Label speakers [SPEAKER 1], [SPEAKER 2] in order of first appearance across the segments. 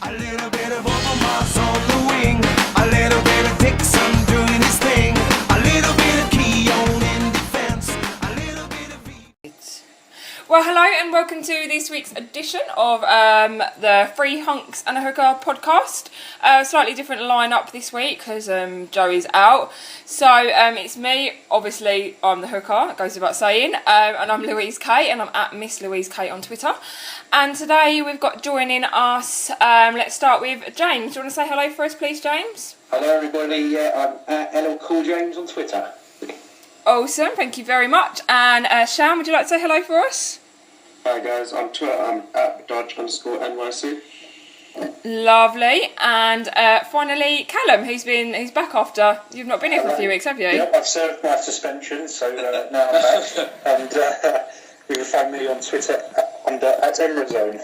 [SPEAKER 1] A little bit of Overmars on the wing, a little bit of Dixon doing his thing, a little bit of Keown in defence, a little bit of...
[SPEAKER 2] Well, hello and welcome to this week's edition of the Free Hunks and a Hooker podcast. Slightly different lineup this week because Joey's out. So it's me, obviously I'm the hooker, it goes without saying, and I'm Louise Kate and I'm at Miss Louise Kate on Twitter. And today we've got joining us, let's start with James. Do you want to say hello for us please, James?
[SPEAKER 3] Hello everybody, I'm at LL Cool James on Twitter.
[SPEAKER 2] Awesome, thank you very much. And Shan, would you like to say hello for us?
[SPEAKER 4] Hi guys, on Twitter I'm at Dodge_NYC.
[SPEAKER 2] Lovely. And finally Callum, who's back after you've not been here for a few weeks, have you?
[SPEAKER 5] Yep, I've served my suspension, so now I'm back. And you can find me on Twitter at Emerald.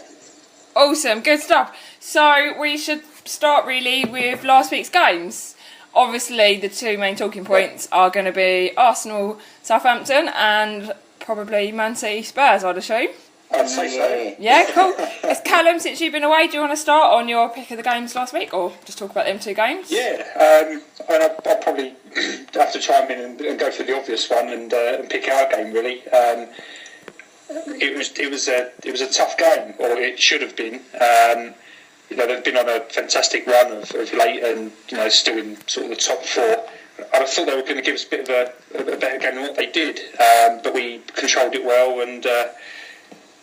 [SPEAKER 2] Awesome, good stuff. So we should start really with last week's games. Obviously the two main talking points are going to be Arsenal, Southampton and probably Man City, Spurs, I'd assume.
[SPEAKER 5] I'd say so.
[SPEAKER 2] Yeah, cool. As Callum, since you've been away, do you want to start on your pick of the games last week or just talk about them two games?
[SPEAKER 5] Yeah, and I'll probably have to chime in and go for the obvious one and pick our game really. It was a tough game, or it should have been. They've been on a fantastic run of late, and still in sort of the top four. I thought they were going to give us a bit of a better game than what they did, but we controlled it well, and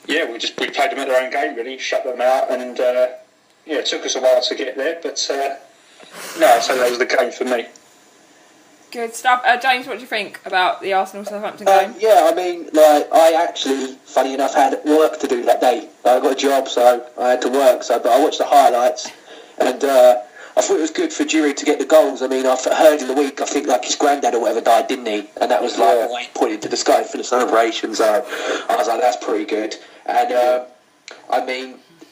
[SPEAKER 5] we played them at their own game really, shut them out, and it took us a while to get there, but I'd say that was the game for me.
[SPEAKER 2] Good stuff. James, what do you think about the Arsenal-Southampton game?
[SPEAKER 3] I actually, funny enough, had work to do that day. I got a job, so I had to work. But I watched the highlights, and I thought it was good for Giroud to get the goals. I mean, I've heard in the week, I think his granddad or whatever died, didn't he? And that was why he pointed to the sky for the celebration. So I was like, that's pretty good. And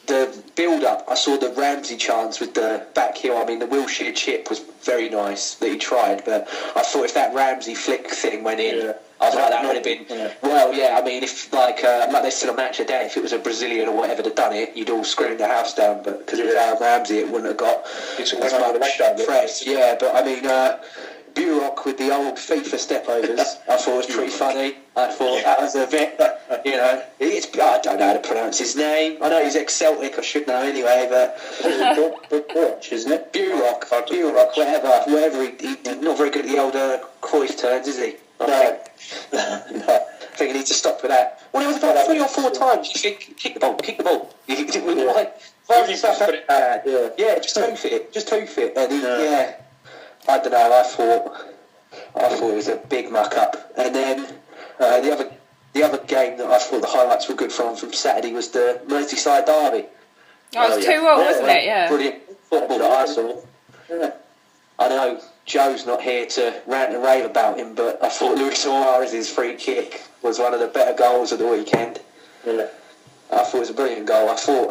[SPEAKER 3] the build-up, I saw the Ramsey chance with the back heel. I mean, the Wilshere chip was very nice that he tried, but I thought if that Ramsey flick thing went in, I was like, that would have been... Yeah. Well, yeah, I mean, if, like they said on Match of the Day, if it was a Brazilian or whatever that done it, you'd all scream the house down, but because it was Aaron Ramsey, it wouldn't have got as much press. Yeah, but I mean... Burok with the old FIFA step-overs, I thought was pretty funny. I thought that was a bit, I don't know how to pronounce his name. I know he's ex-Celtic, I should know anyway, but...
[SPEAKER 5] Burok, isn't it?
[SPEAKER 3] Burok, whatever. He's not very good at the old Cruyff turns, is he? No. I think he needs to stop with that. Well, it was about 3 or 4 times. You kick the ball. You didn't really like... just hoof it. And I don't know. I thought it was a big muck up. And then the other game that I thought the highlights were good from Saturday was the Merseyside derby.
[SPEAKER 2] Oh, it was 2-1, wasn't it? Yeah.
[SPEAKER 3] Brilliant football that I saw. Yeah. I know Joe's not here to rant and rave about him, but I thought Luis Suarez's free kick was one of the better goals of the weekend. Yeah. I thought it was a brilliant goal. I thought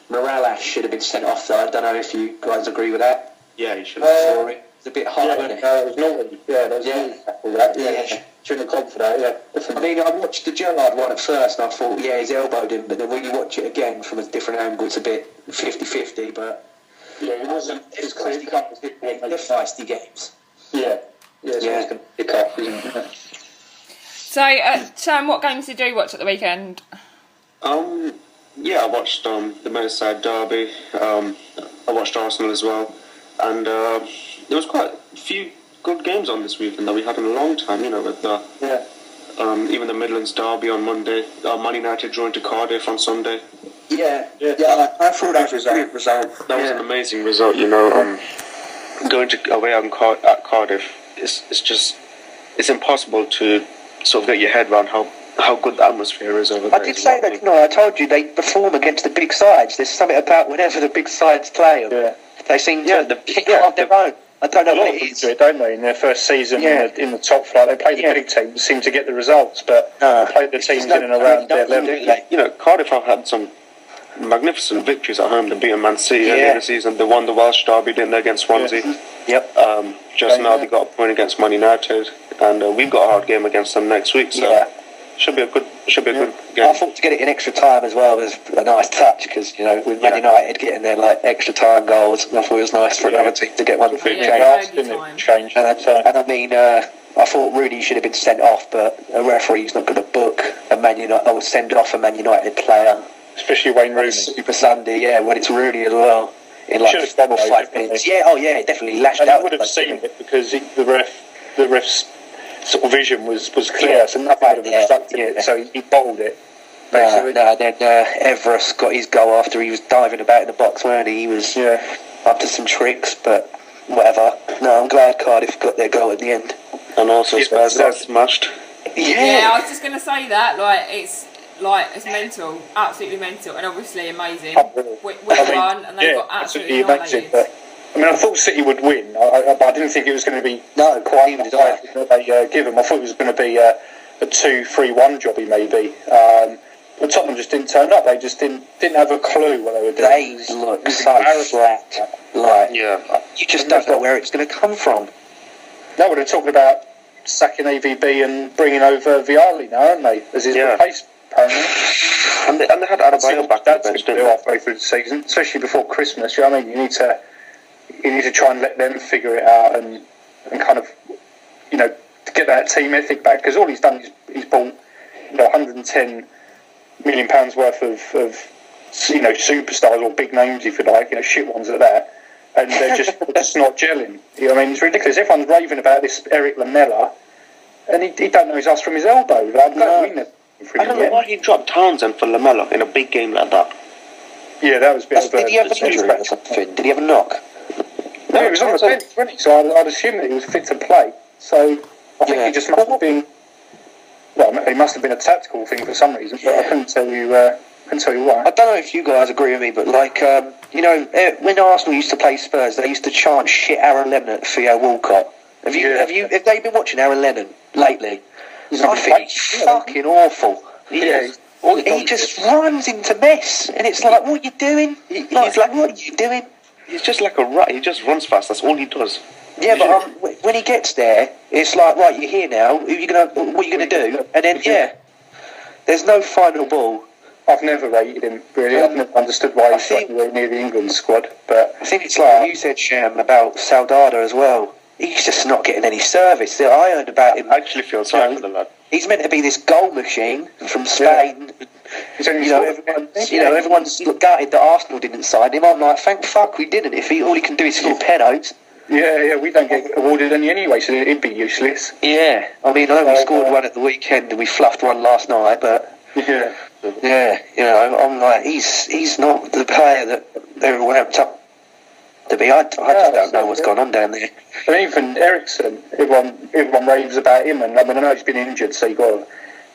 [SPEAKER 3] Morales should have been sent off, though. I don't know if you guys agree with that.
[SPEAKER 4] Yeah, he should have.
[SPEAKER 3] It's a bit hard, wasn't it?
[SPEAKER 5] It was naughty. Yeah, that was shouldn't have gone for that,
[SPEAKER 3] I mean, I watched the Gerrard one at first and I thought, he's elbowed him, but then when you watch it again from a different angle, it's a bit 50-50, but...
[SPEAKER 5] Yeah, it wasn't as clear cut as it was.
[SPEAKER 3] They're feisty games.
[SPEAKER 5] Yeah. Yeah, so it's going to pick up, isn't it?
[SPEAKER 2] So, Sam, what games did you watch at the weekend?
[SPEAKER 4] I watched the Merseyside derby. I watched Arsenal as well. And there was quite a few good games on this weekend that we had in a long time, with even the Midlands derby on Monday, Man United drawing to Cardiff on Sunday.
[SPEAKER 5] I thought that was a good result.
[SPEAKER 4] That was an amazing result, going away at Cardiff, it's impossible to sort of get your head around how good the atmosphere is over there.
[SPEAKER 3] I did say that, I told you they perform against the big sides. There's something about whenever the big sides play them. They seem to pick up their own. I don't know what it is.
[SPEAKER 5] Don't they? In their first season in the top flight, they play the big teams, seem to get the results, but they play the teams in and around their level.
[SPEAKER 4] Cardiff have had some magnificent victories at home. They beat Man City earlier in the season. They won the Welsh derby, didn't they, against Swansea? Just now they got a point against Man United, and we've got a hard game against them next week. So should be a good
[SPEAKER 3] I thought to get it in extra time as well was a nice touch because, you know, with Man United getting their like extra time goals, I thought it was nice for another team to get one for
[SPEAKER 5] change.
[SPEAKER 3] And I mean, I thought Rooney should have been sent off, but a referee's not going to book a Man United or send off a Man United player,
[SPEAKER 5] especially Wayne Rooney.
[SPEAKER 3] Super Sunday, when it's Rooney as well. In like 4 or 5 minutes. Yeah, definitely lashed out.
[SPEAKER 5] I would have seen it because the ref's sort of vision was clear, so nothing would have obstructed it. So he bowled it.
[SPEAKER 3] And then Everest got his goal after he was diving about in the box, weren't he? He was up to some tricks, but whatever. No, I'm glad Cardiff got their goal at the end.
[SPEAKER 4] And also Spurs got smashed.
[SPEAKER 2] Yeah, I was just going to say that. It's mental, absolutely mental, and obviously amazing. We won, and they got absolutely
[SPEAKER 5] amazing. I thought City would win, but I didn't think it was going to be
[SPEAKER 3] quite even
[SPEAKER 5] that they give them. I thought it was going to be a 2-3-1 jobby maybe. But Tottenham just didn't turn up. They just didn't have a clue what they were doing.
[SPEAKER 3] They look so flat. You just don't know where it's going to come from.
[SPEAKER 5] Now we're talking about sacking AVB and bringing over Vialli now, aren't they? As his replacement.
[SPEAKER 4] And they had Adebayo back on the bench, didn't they?
[SPEAKER 5] Halfway through the season, especially before Christmas. You know what I mean? You need to try and let them figure it out and kind of, you know, to get that team ethic back. Because all he's done is he's bought, you know, £110 million worth of you know, superstars or big names, if you like, you know, shit ones at that, and they're just not gelling. You know what I mean? It's ridiculous. Everyone's raving about this Eric Lamela, and he don't know his ass from his elbow.
[SPEAKER 4] I don't know why he dropped Townsend for Lamella in a big game like that.
[SPEAKER 5] Yeah, that was a bit of a...
[SPEAKER 3] Did he have an injury or something? Did he have a knock?
[SPEAKER 5] No, he was on the bench, wasn't he? So I'd assume that he was fit to play. So I think he just must have been... Well, it must have been a tactical thing for some reason, but I couldn't tell you why.
[SPEAKER 3] I don't know if you guys agree with me, but like, you know, when Arsenal used to play Spurs, they used to chant shit Aaron Lennon at Theo Walcott. Have they been watching Aaron Lennon lately? I think he's fucking awful. He just runs into mess, and it's like, what are you doing? What are you doing?
[SPEAKER 4] He's just like a rat. He just runs fast. That's all he does.
[SPEAKER 3] Yeah, but when he gets there, it's like, right, you're here now. What are you gonna do? And then there's no final ball.
[SPEAKER 5] I've never rated him really. I've never understood why he's anywhere near the England squad. But
[SPEAKER 3] I think it's like what you said, Sham, about Saldada as well. He's just not getting any service. I heard about him.
[SPEAKER 4] I actually feel sorry for the lad.
[SPEAKER 3] He's meant to be this goal machine from Spain. Everyone's gutted that Arsenal didn't sign him. I'm like, thank fuck we didn't. If all he can do is score penalties.
[SPEAKER 5] Yeah, we don't get awarded any anyway, so it'd be useless.
[SPEAKER 3] Yeah, I mean, I know we scored one at the weekend and we fluffed one last night, but you know, I'm like, he's not the player that everyone went up to be. I just don't know what's gone on down there.
[SPEAKER 5] And even Ericsson, everyone raves about him, and I mean, I know he's been injured, so you got to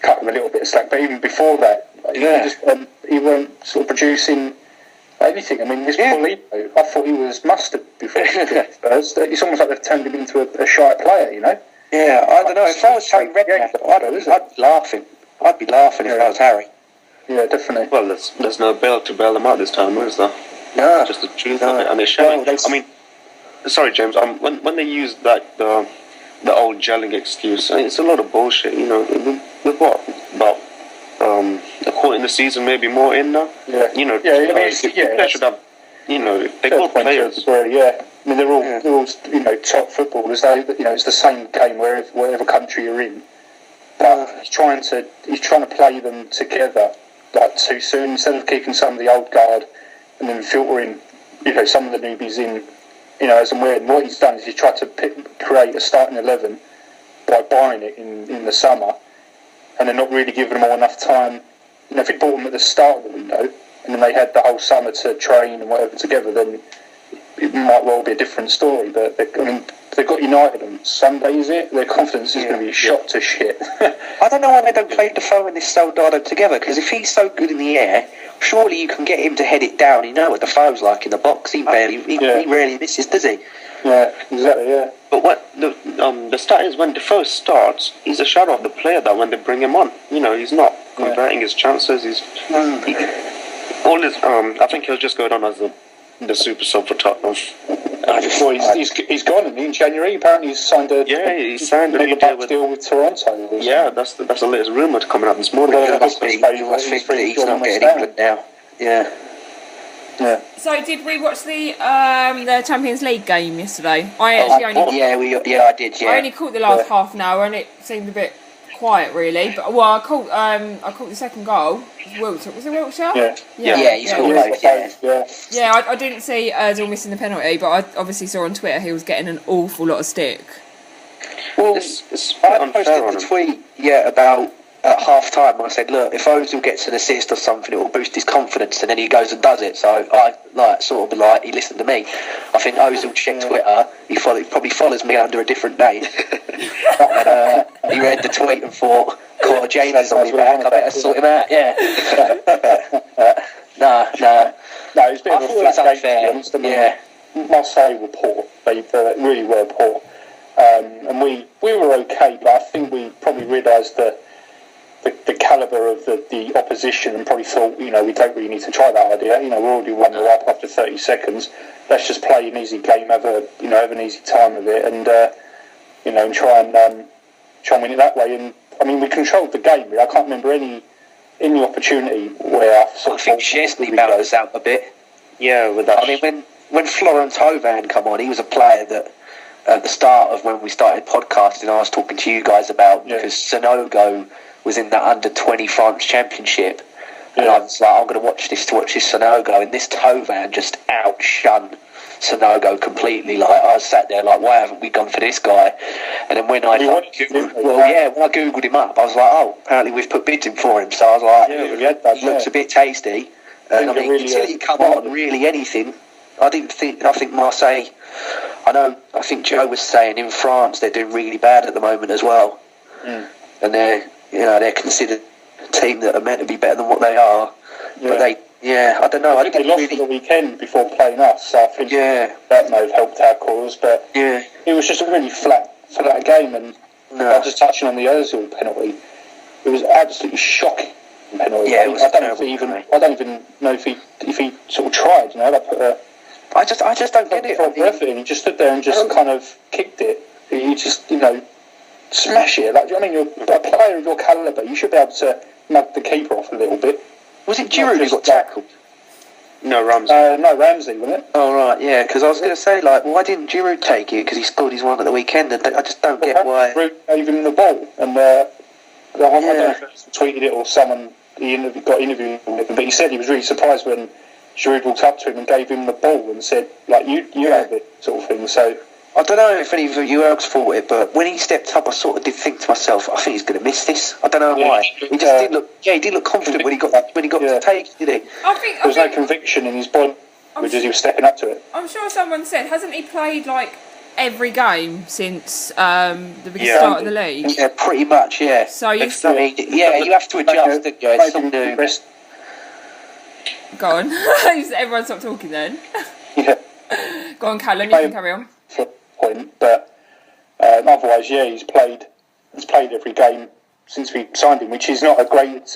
[SPEAKER 5] cut him a little bit of slack. But even before that, he weren't sort of producing anything. I mean, this Paulino, I thought he was mustard before he did Spurs. It's almost like they've turned him into a shy player, you know?
[SPEAKER 3] Yeah, I don't know. If I was Harry Redknapp, I'd be laughing. I'd be laughing if I was Harry.
[SPEAKER 5] Yeah, definitely.
[SPEAKER 4] Well, there's no bail to bail them out this time, is there?
[SPEAKER 3] No.
[SPEAKER 4] Just the truth of it, and they're showing. I mean, sorry, James. When they use the old gelling excuse, I mean, it's a lot of bullshit. You know, with what about a quarter in the season, maybe more in now.
[SPEAKER 5] Yeah.
[SPEAKER 4] You know,
[SPEAKER 5] they
[SPEAKER 4] should have. You know, they're good players.
[SPEAKER 5] Yeah. I mean, they're all you know, top footballers. You know, it's the same game wherever country you're in. But he's trying to play them together like too soon, instead of keeping some of the old guard and then filtering, you know, some of the newbies in, you know, as and when. What he's done is he's tried to create a starting 11 by buying it in the summer, and then not really giving them all enough time. You know, if he bought them at the start of the window and then they had the whole summer to train and whatever together, then it might well be a different story. But they've got United on Sunday, is it? Their confidence is going to be shot to shit.
[SPEAKER 3] I don't know why they don't play Defoe and this Soldado together, because if he's so good in the air, surely you can get him to head it down. You know what Defoe's like in the box. He rarely misses, does he?
[SPEAKER 5] Yeah, exactly, yeah.
[SPEAKER 4] But what the stat is, when Defoe starts, he's a shadow of the player that when they bring him on. You know, he's not converting his chances. I think he'll just go down as the super sub for Tottenham.
[SPEAKER 5] Well, he's gone in January. Apparently, he's signed a
[SPEAKER 4] He signed a new
[SPEAKER 5] deal with Toronto.
[SPEAKER 4] Yeah, that's the latest rumour coming out this morning.
[SPEAKER 3] You must think that he's not getting England now. Yeah.
[SPEAKER 5] Yeah.
[SPEAKER 2] So did we watch the Champions League game yesterday? I
[SPEAKER 3] did. Yeah.
[SPEAKER 2] I only caught the last half an hour and it seemed a bit quiet really. But I caught the second goal. Was it Wiltshire?
[SPEAKER 3] Yeah, he's got both.
[SPEAKER 2] Yeah, I didn't see Ozil missing the penalty, but I obviously saw on Twitter he was getting an awful lot of stick.
[SPEAKER 3] Well,
[SPEAKER 4] it's
[SPEAKER 3] I
[SPEAKER 4] unfair
[SPEAKER 3] posted
[SPEAKER 4] on
[SPEAKER 3] the
[SPEAKER 4] him.
[SPEAKER 3] tweet, about at half time. I said, look, if Ozil gets an assist or something, it will boost his confidence, and then he goes and does it. So I he listened to me. I think Ozil checked Twitter. He probably follows me under a different name. And, he read the tweet and thought, "God, James is on his back. I better sort him out." Yeah. No.
[SPEAKER 5] It's a bit of a flat game, to be honest. Marseille were poor. They really were poor. And we were okay, but I think we probably realised the calibre of the opposition and probably thought, we don't really need to try that idea. We're already 1-0 up after 30 seconds. Let's just play an easy game, have an easy time of it, and and try and win it that way. And I mean, we controlled the game. I can't remember any opportunity where
[SPEAKER 3] I think Chesney balanced out a bit.
[SPEAKER 4] Yeah, with that.
[SPEAKER 3] I mean, when Florence Hovan come on, he was a player that at the start of when we started podcasting, I was talking to you guys about because Sonogo was in that under-20 France Championship, and I was like, I'm going to watch this Sonogo, and this Hovan just outshone Sonogo completely. Like, I sat there like, why haven't we gone for this guy? And then when I googled him up, I was like, oh, apparently we've put bids in for him. So I was like, he looks a bit tasty. And I mean, until he come on, really anything. I think Marseille. I think Joe was saying in France they're doing really bad at the moment as well, and they're considered a team that are meant to be better than what they are. But I don't know.
[SPEAKER 5] I think they lost for the weekend before playing us, so I think that may have helped our cause. But it was just a really flat game, and just touching on the Ozil penalty, it was absolutely shocking penalty.
[SPEAKER 3] Yeah,
[SPEAKER 5] I don't even know if he sort of tried.
[SPEAKER 3] I just don't get it.
[SPEAKER 5] For effort, he just stood there and just kind of kicked it. He just smash it. Like, I mean, you're a player of your calibre. You should be able to mug the keeper off a little bit.
[SPEAKER 3] Was it Giroud who got tackled?
[SPEAKER 4] No, Ramsey.
[SPEAKER 5] Ramsey, wasn't it?
[SPEAKER 3] Oh, right, yeah, because I was going to say, like, why didn't Giroud take it? Because he scored his one at the weekend, and I just don't get why.
[SPEAKER 5] Giroud gave him the ball, and I don't know if he tweeted it or someone got interviewed with him, but he said he was really surprised when Giroud walked up to him and gave him the ball and said, like, you have it, sort of thing. So
[SPEAKER 3] I don't know if any of you else thought it, but when he stepped up, I sort of did think to myself, I think he's going to miss this. I don't know why. He just did look. Yeah, he did look confident when he got to take, did he?
[SPEAKER 2] There
[SPEAKER 5] was no conviction in his body, because he was stepping up to it.
[SPEAKER 2] I'm sure someone said, hasn't he played like every game since the start of the league?
[SPEAKER 3] Yeah, pretty much. Yeah.
[SPEAKER 2] So you
[SPEAKER 3] have to adjust. It's not new.
[SPEAKER 2] Go on. Everyone stop talking then.
[SPEAKER 5] Yeah.
[SPEAKER 2] Go on, Callum, you can carry on.
[SPEAKER 5] Point, but otherwise, he's played every game since we signed him, which is not a great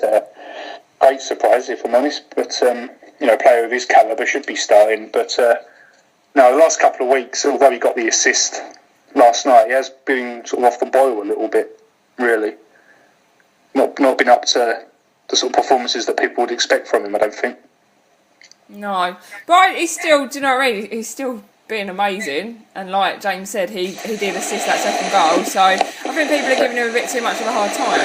[SPEAKER 5] surprise, if I'm honest. But a player of his calibre should be starting. But the last couple of weeks, although he got the assist last night, he has been sort of off the boil a little bit. Really, not been up to the sort of performances that people would expect from him, I don't think.
[SPEAKER 2] No, but he's still. Do you know what I mean? He's still being amazing, and like James said, he did assist that second goal. So I think people are giving him a bit too much of a hard time.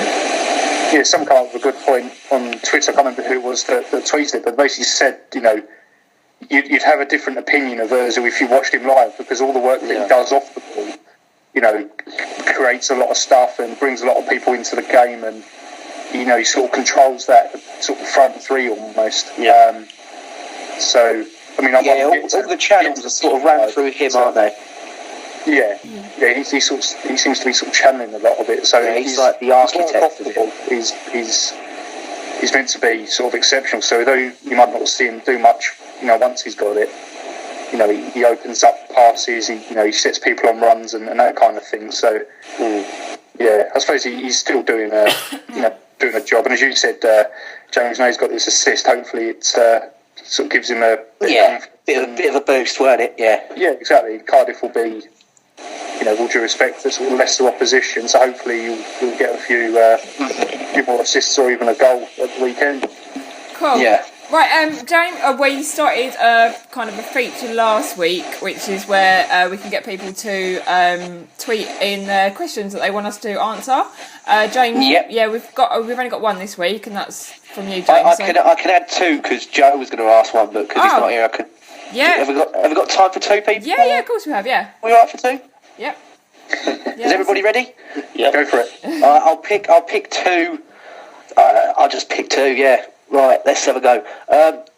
[SPEAKER 5] Yeah, someone came up with a good point on Twitter. I can't remember who it was that tweeted it, but basically said, you'd have a different opinion of Ozil if you watched him live, because all the work that he does off the ball, creates a lot of stuff and brings a lot of people into the game, and he sort of controls that sort of front three almost. Yeah. So, I mean,
[SPEAKER 3] all the channels are sort of ran through him, aren't they?
[SPEAKER 5] Yeah. He seems to be sort of channeling a lot of it. So
[SPEAKER 3] he's like the architect of it.
[SPEAKER 5] He's meant to be sort of exceptional. So although you might not see him do much, once he's got it, he opens up passes. He sets people on runs and that kind of thing. So I suppose he's still doing doing a job. And as you said, James, now he's got this assist. Hopefully, it's sort of gives him a
[SPEAKER 3] bit of a boost, weren't it? Yeah.
[SPEAKER 5] Yeah, exactly. Cardiff will be, with all due respect, a sort of lesser opposition, so hopefully you'll get a few more assists or even a goal at the weekend.
[SPEAKER 2] Cool.
[SPEAKER 3] Yeah.
[SPEAKER 2] Right, James, we started kind of a feature last week, which is where we can get people to tweet in their questions that they want us to answer. James, we've only got one this week, and that's from you, James.
[SPEAKER 3] I can add two because Joe was going to ask one, but because he's not here, I can.
[SPEAKER 2] Yeah.
[SPEAKER 3] Have we got time for two people?
[SPEAKER 2] Yeah, of course we have. Yeah.
[SPEAKER 3] We all right for two?
[SPEAKER 2] Yep.
[SPEAKER 3] Is everybody ready?
[SPEAKER 5] Yeah, go for it.
[SPEAKER 3] I'll pick two. I'll just pick two. Yeah. Right. Let's have a go. At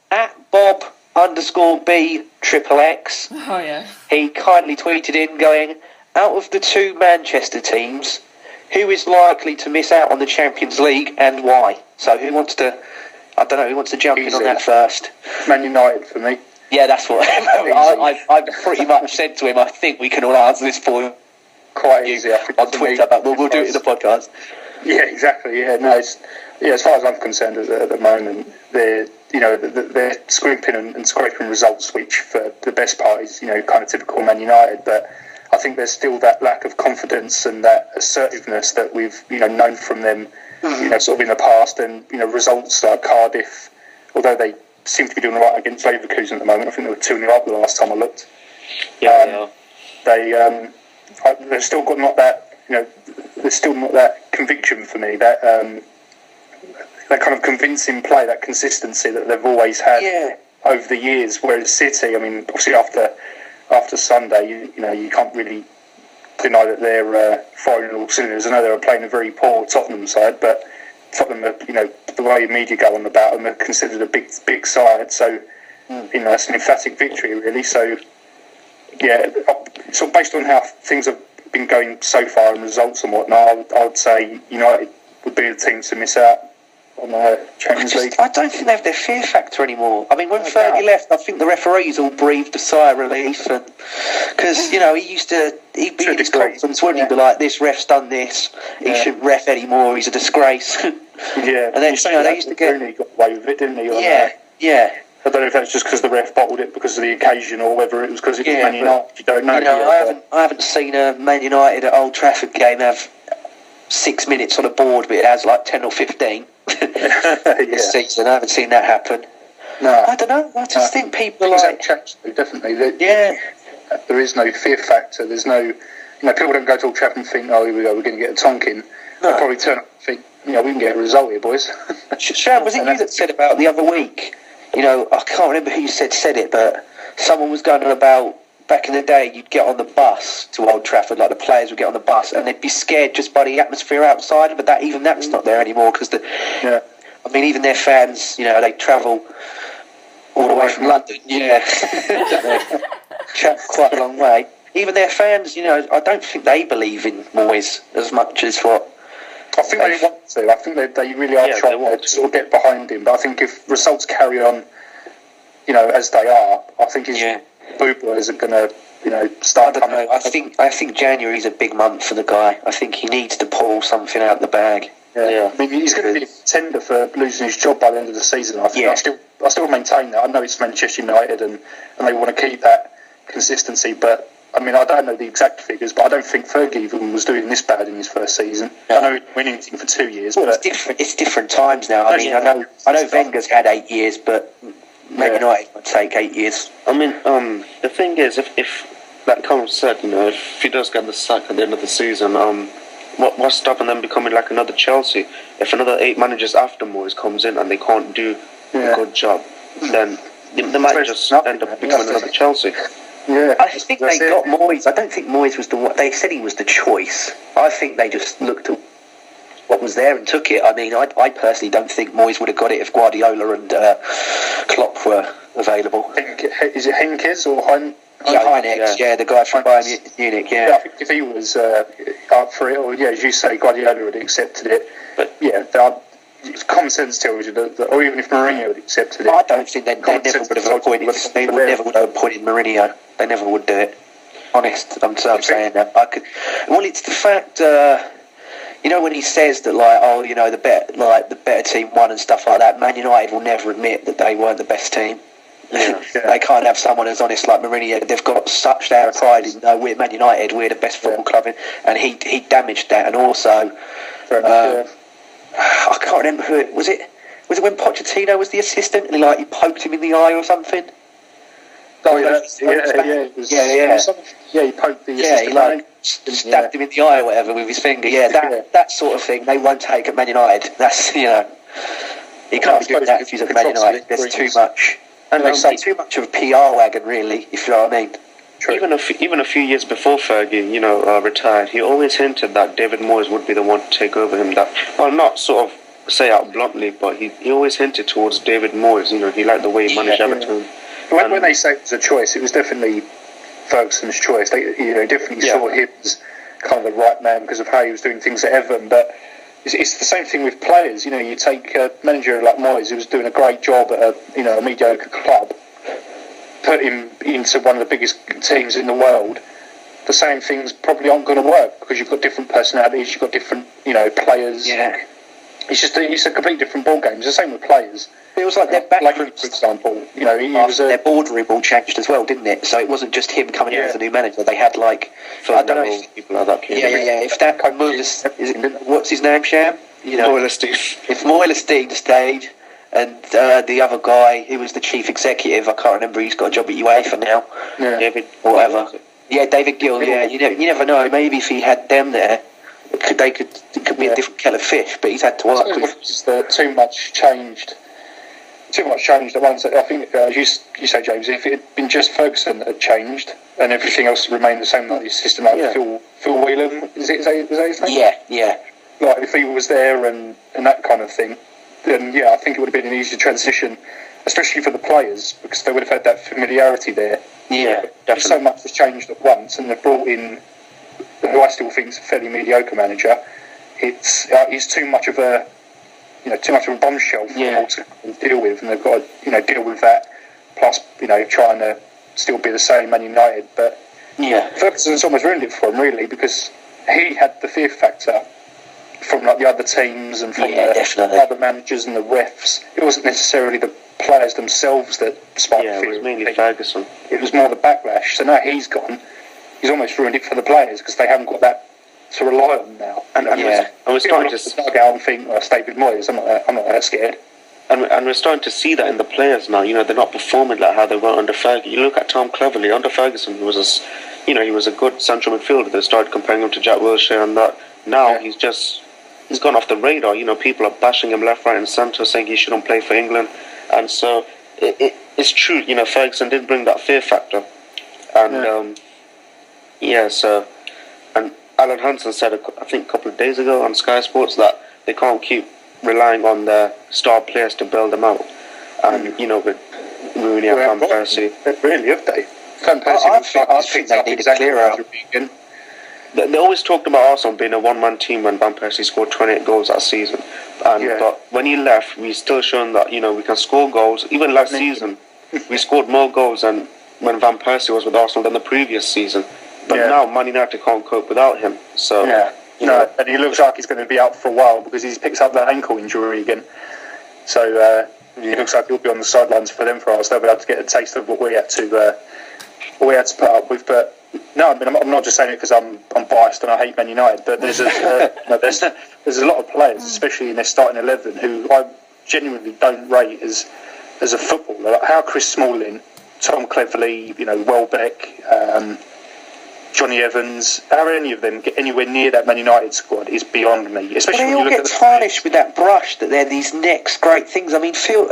[SPEAKER 3] Bob_B XXX.
[SPEAKER 2] Oh yeah. He
[SPEAKER 3] kindly tweeted in going, out of the two Manchester teams, who is likely to miss out on the Champions League and why? So who wants to? I don't know. Who wants to jump in on that first?
[SPEAKER 5] Man United for me.
[SPEAKER 3] Yeah, that's what I pretty much said to him. I think we can all answer this for you.
[SPEAKER 5] Quite easy on
[SPEAKER 3] Twitter, but we'll do it in the podcast.
[SPEAKER 5] Yeah, exactly. Yeah, no. As far as I'm concerned, at the moment, they're scrimping and scraping results, which for the best part is kind of typical Man United. But I think there's still that lack of confidence and that assertiveness that we've known from them, sort of in the past, and results like Cardiff, although they seem to be doing all right against Leverkusen at the moment. I think they were 2-0 up the last time I looked.
[SPEAKER 4] Yeah.
[SPEAKER 5] They've still got not that, there's still not that conviction for me, that kind of convincing play, that consistency that they've always had over the years. Whereas City, I mean, obviously after Sunday, you can't really deny that they're firing all cylinders. I know they were playing a very poor Tottenham side, but Tottenham, the way media go on about them, are considered a big side. So, it's an emphatic victory, really. So, so based on how things have been going so far and results and whatnot, I would say United would be the team to miss out on the Champions League.
[SPEAKER 3] I don't think they have their fear factor anymore. I mean, when Fergie left, I think the referees all breathed a sigh of relief, because he used to be in his conference, wouldn't he? Be like, this ref's done this, he shouldn't ref anymore, he's a disgrace.
[SPEAKER 5] Yeah,
[SPEAKER 3] and then they used to get.
[SPEAKER 5] Rooney got away with it, didn't he?
[SPEAKER 3] Yeah.
[SPEAKER 5] I don't know if that's just because the ref bottled it because of the occasion, or whether it was because it was Man United. You don't know.
[SPEAKER 3] I haven't seen a Man United at Old Trafford game have 6 minutes on a board, but it has like 10 or 15 this season. I haven't seen that happen.
[SPEAKER 5] No,
[SPEAKER 3] I don't know. I just think people are like
[SPEAKER 5] definitely. There is no fear factor. There's no, people don't go to Old Trafford and think, oh, here we go, we're going to get a tonking. They'll probably turn up and think, we can get a result here, boys.
[SPEAKER 3] Sharon, was it you that said about the other week? I can't remember who said it, but someone was going on about back in the day, you'd get on the bus to Old Trafford, like the players would get on the bus, and they'd be scared just by the atmosphere outside. But that's not there anymore because even their fans, they travel all the way from London. Yeah, quite a long way. Even their fans, I don't think they believe in Moyes as much as what.
[SPEAKER 5] I think they want to. I think they really are trying to sort of get behind him. But I think if results carry on, as they are, I think his boo-boys are going to, start.
[SPEAKER 3] I don't know. I think January's a big month for the guy. I think he needs to pull something out of the bag.
[SPEAKER 5] Yeah. I mean, he's going to be a contender for losing his job by the end of the season. I think I still maintain that. I know it's Manchester United and they want to keep that consistency, but. I mean, I don't know the exact figures, but I don't think Fergie even was doing this bad in his first season. I know he went into for 2 years.
[SPEAKER 3] Well,
[SPEAKER 5] but
[SPEAKER 3] it's different times now. I mean, I know Wenger's had 8 years, but Man United would take 8 years.
[SPEAKER 4] I mean, the thing is, if like Colin said, if he does get the sack at the end of the season, what's stopping them becoming like another Chelsea? If another 8 managers after Moyes comes in and they can't do a good job, then they might just end up becoming another Chelsea.
[SPEAKER 5] Yeah,
[SPEAKER 3] I think they got Moyes. I don't think Moyes was the one. They said he was the choice. I think they just looked at what was there and took it. I mean, I personally don't think Moyes would have got it if Guardiola and Klopp were available.
[SPEAKER 5] Is it Henkes or
[SPEAKER 3] Heinz? Yeah, the guy from Bayern Munich. Yeah,
[SPEAKER 5] I think if he was up for it, or as you say, Guardiola would have accepted it. But common sense tells you that, or even if Mourinho had accepted it.
[SPEAKER 3] I don't think they never would have appointed. They never would have appointed Mourinho. They never would do it. Honest, I'm saying that. Well, it's the fact. you know when he says that, like, oh, you know, the better team won and stuff like that. Man United will never admit that they weren't the best team.
[SPEAKER 4] Yeah.
[SPEAKER 3] They can't have someone as honest like Mourinho. They've got such their pride in, we're Man United, we're the best football club in, and he damaged that. And also, I can't remember who it was. It when Pochettino was the assistant, and he poked him in the eye or something.
[SPEAKER 5] Oh yeah, he poked the assistant.
[SPEAKER 3] He stabbed him in the eye or whatever with his finger. Yeah, that sort of thing they won't take at Man United. That's he can't be doing that if he's at Man United. There's too much. And they say too much of a PR wagon, really, if you know what I mean.
[SPEAKER 4] True. Even a few years before Fergie, retired, he always hinted that David Moyes would be the one to take over him. Not sort of say out bluntly, but he always hinted towards David Moyes. He liked the way he managed Everton.
[SPEAKER 5] When they say it was a choice, it was definitely Ferguson's choice. They definitely saw him as kind of the right man because of how he was doing things at Everton. But it's the same thing with players. You take a manager like Moyes, who was doing a great job at a mediocre club, put him into one of the biggest teams in the world. The same things probably aren't going to work because you've got different personalities, you've got different players.
[SPEAKER 3] Yeah.
[SPEAKER 5] It's a completely different ball game. It's the same with players.
[SPEAKER 3] It was like their backroom,
[SPEAKER 5] for example.
[SPEAKER 3] Their boardroom all changed as well, didn't it? So it wasn't just him coming in as a new manager. They had I don't know if
[SPEAKER 4] people like that.
[SPEAKER 3] If that what's his name, Sham? If Moyles stayed, and the other guy who was the chief executive, I can't remember. He's got a job at UEFA now.
[SPEAKER 5] Yeah.
[SPEAKER 4] David,
[SPEAKER 3] or whatever. Yeah, David Gill. Yeah, you never know. Maybe if he had them there, it could be a different kettle of fish. But he's had to work with.
[SPEAKER 5] Too much changed at once. I think, you say, James, if it had been just Ferguson that had changed and everything else remained the same, like the assistant, Phil Whelan, was that his name?
[SPEAKER 3] Yeah.
[SPEAKER 5] Like if he was there and that kind of thing, then I think it would have been an easier transition, especially for the players, because they would have had that familiarity there.
[SPEAKER 3] Yeah,
[SPEAKER 5] definitely. So much has changed at once, and they've brought in who I still think is a fairly mediocre manager. It's too much of a bombshell for them all to deal with, and they've got to deal with that. Plus, trying to still be the same Man United, but Ferguson's almost ruined it for him, really, because he had the fear factor from the other teams and from the other managers and the refs. It wasn't necessarily the players themselves that sparked fear.
[SPEAKER 4] It was mainly Ferguson.
[SPEAKER 5] It was more the backlash. So now he's gone. He's almost ruined it for the players because they haven't got that to rely on now. And we're starting to start out and think, "Well, stay with Moyes. I'm not that scared."
[SPEAKER 4] And we're starting to see that in the players now. They're not performing like how they were under Fergie. You look at Tom Cleverley under Ferguson. He was a good central midfielder. They started comparing him to Jack Wilshere and that. Now he's gone off the radar. People are bashing him left, right, and centre, saying he shouldn't play for England. And so it's true. Ferguson did bring that fear factor, and and Alan Hansen said, I think a couple of days ago on Sky Sports, that they can't keep relying on their star players to build them out. And with Rooney and Van Persie,
[SPEAKER 5] really, have they? Van Persie,
[SPEAKER 3] I think they need a clearer.
[SPEAKER 4] They always talked about Arsenal being a one-man team when Van Persie scored 28 goals that season. But when he left, we still shown that we can score goals. Even last season, we scored more goals than when Van Persie was with Arsenal than the previous season. But now Man United can't cope without him. So
[SPEAKER 5] and he looks like he's going to be out for a while because he's picked up that ankle injury again. So it looks like he'll be on the sidelines for us. They'll be able to get a taste of what we had to put up with. But no, I'm not just saying it because I'm biased and I hate Man United. But there's a lot of players, especially in their starting 11, who I genuinely don't rate as a footballer. Like how Chris Smalling, Tom Cleverley, Welbeck, Johnny Evans, how any of them get anywhere near that Man United squad is beyond me. Especially
[SPEAKER 3] they
[SPEAKER 5] when you
[SPEAKER 3] all
[SPEAKER 5] look
[SPEAKER 3] get
[SPEAKER 5] at the
[SPEAKER 3] tarnished with that brush that they're these next great things. I mean, Phil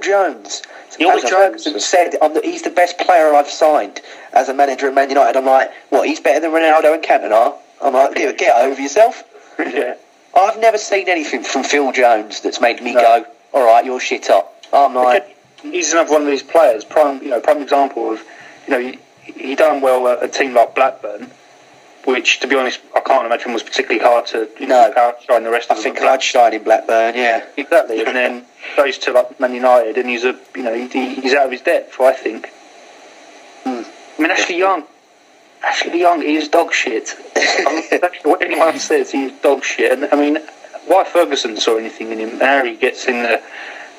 [SPEAKER 3] Jones. Alex Ferguson said he's the best player I've signed as a manager at Man United. I'm like, what? He's better than Ronaldo and Cantona? I'm like, get over yourself.
[SPEAKER 5] Yeah.
[SPEAKER 3] I've never seen anything from Phil Jones that's made me go, all right, you're shit up. I'm like,
[SPEAKER 5] he's another one of these players. Prime example of, he done well at a team like Blackburn, which, to be honest, I can't imagine was particularly hard to outshine the rest of them.
[SPEAKER 3] I think I'd shine in Blackburn, yeah.
[SPEAKER 5] Exactly, and then goes to Man United, and he's he's out of his depth, I think. I mean, Ashley Young Ashley Young is dog shit. What anyone says, he's dog shit. And I mean, why Ferguson saw anything in him, and how he gets in the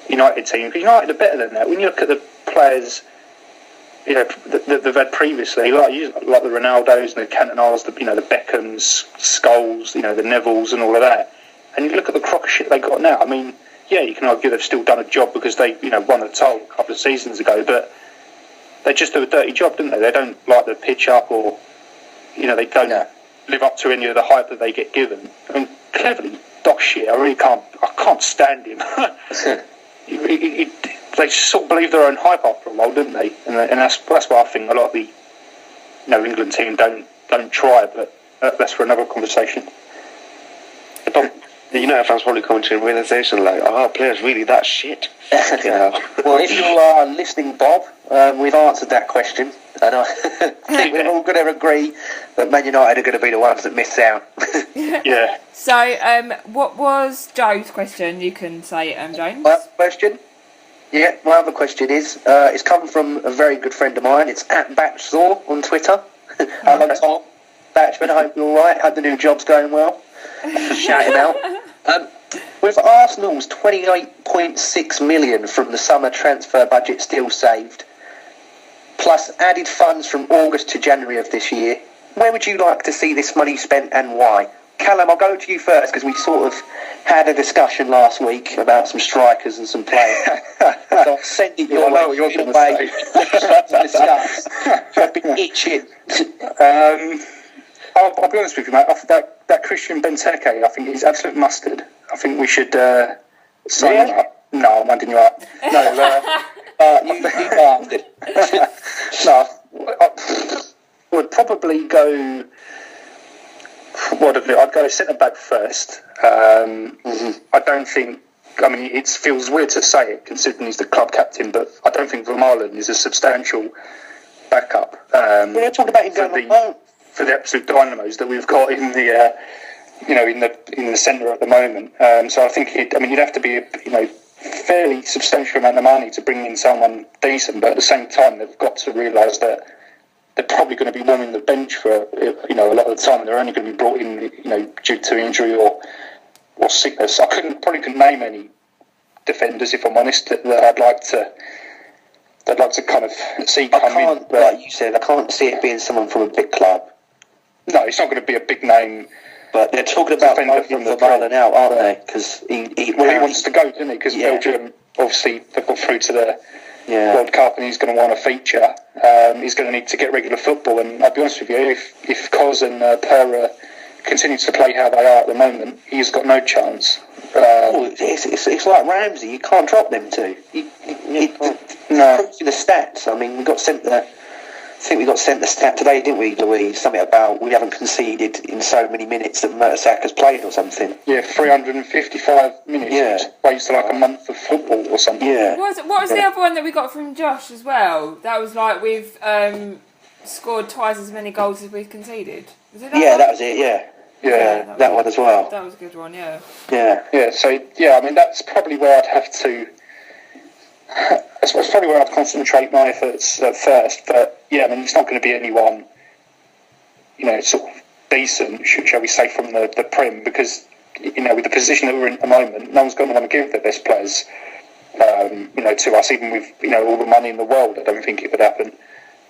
[SPEAKER 5] United team. Because United are better than that. When you look at the players, that they've had previously, like the Ronaldos and the Cantona's, the Beckhams, Scholes, the Nevilles and all of that. And you look at the crock of shit they got now. I mean, yeah, you can argue they've still done a job because they, won the title a couple of seasons ago, but they just do a dirty job, don't they? They don't light the pitch up, or they don't live up to any of the hype that they get given. I mean, cleverly dog shit. I can't stand him. They sort of believe their own hype after a while, don't they? And that's why I think a lot of the England team don't try. But that's for another conversation.
[SPEAKER 4] Fans probably come to a realization like, our players really that shit.
[SPEAKER 3] Well, if you are listening, Bob, we've answered that question, and I think we're all going to agree that Man United are going to be the ones that miss out.
[SPEAKER 5] Yeah.
[SPEAKER 2] So, what was Joe's question? You can say it, James.
[SPEAKER 3] My question? Yeah, my other question is, it's come from a very good friend of mine. It's @Batchsaw on Twitter. Hello, Tom. Batchman, I hope you're all right. Hope the new job's going well. Shout him out. With Arsenal's 28.6 million from the summer transfer budget still saved, plus added funds from August to January of this year, where would you like to see this money spent and why? Callum, I'll go to you first because we sort of had a discussion last week about some strikers and some players. So I'll send it your way.
[SPEAKER 5] What you're going to
[SPEAKER 3] to discuss. I've been itching.
[SPEAKER 5] I'll be honest with you, mate. That Christian Benteke, I think he's absolute mustard. I think we should sign him up. No, I'm winding you up. No,
[SPEAKER 3] you bastard.
[SPEAKER 5] no. I would probably go. I'd go centre back first. I don't think. I mean, it feels weird to say it considering he's the club captain, but I don't think Vermaelen is a substantial backup.
[SPEAKER 3] We're talking about him going on loan.
[SPEAKER 5] For the absolute dynamos that we've got in the in the centre at the moment. So I think you'd have to be fairly substantial amount of money to bring in someone decent, but at the same time they've got to realise that they're probably going to be warming the bench for a lot of the time, and they're only going to be brought in due to injury or sickness. I probably couldn't name any defenders, if I'm honest, that I'd like to kind of see come in. But
[SPEAKER 3] like you said, I can't see it being someone from a big club.
[SPEAKER 5] No, it's not going to be a big name.
[SPEAKER 3] But they're talking about moving Vermaelen out, aren't they? Because he
[SPEAKER 5] wants to go, doesn't he? Because Belgium, obviously, they've got through to the World Cup, and he's going to want to feature. He's going to need to get regular football. And I'll be honest with you, if Koz and Pereira continue to play how they are at the moment, he's got no chance.
[SPEAKER 3] It's like Ramsey. You can't drop them two.
[SPEAKER 5] No.
[SPEAKER 3] The stats. I mean, we got sent the stat today, didn't we, Louise? Something about we haven't conceded in so many minutes that Mertesack's played or something.
[SPEAKER 5] Yeah, 355 minutes. Yeah. Which equates to like a month of football or something.
[SPEAKER 3] Yeah.
[SPEAKER 2] What was the other one that we got from Josh as well? That was like we've scored twice as many goals as we've conceded. Was it that one?
[SPEAKER 3] That was it, yeah.
[SPEAKER 5] Yeah,
[SPEAKER 3] that one as well.
[SPEAKER 2] That was a good one, yeah.
[SPEAKER 3] Yeah.
[SPEAKER 5] So, that's probably where I'd have to... That's probably where I'd concentrate my efforts at first. But, it's not going to be anyone, sort of decent, shall we say, from the Prem, because, with the position that we're in at the moment, no one's going to want to give their best players, to us, even with, all the money in the world. I don't think it would happen.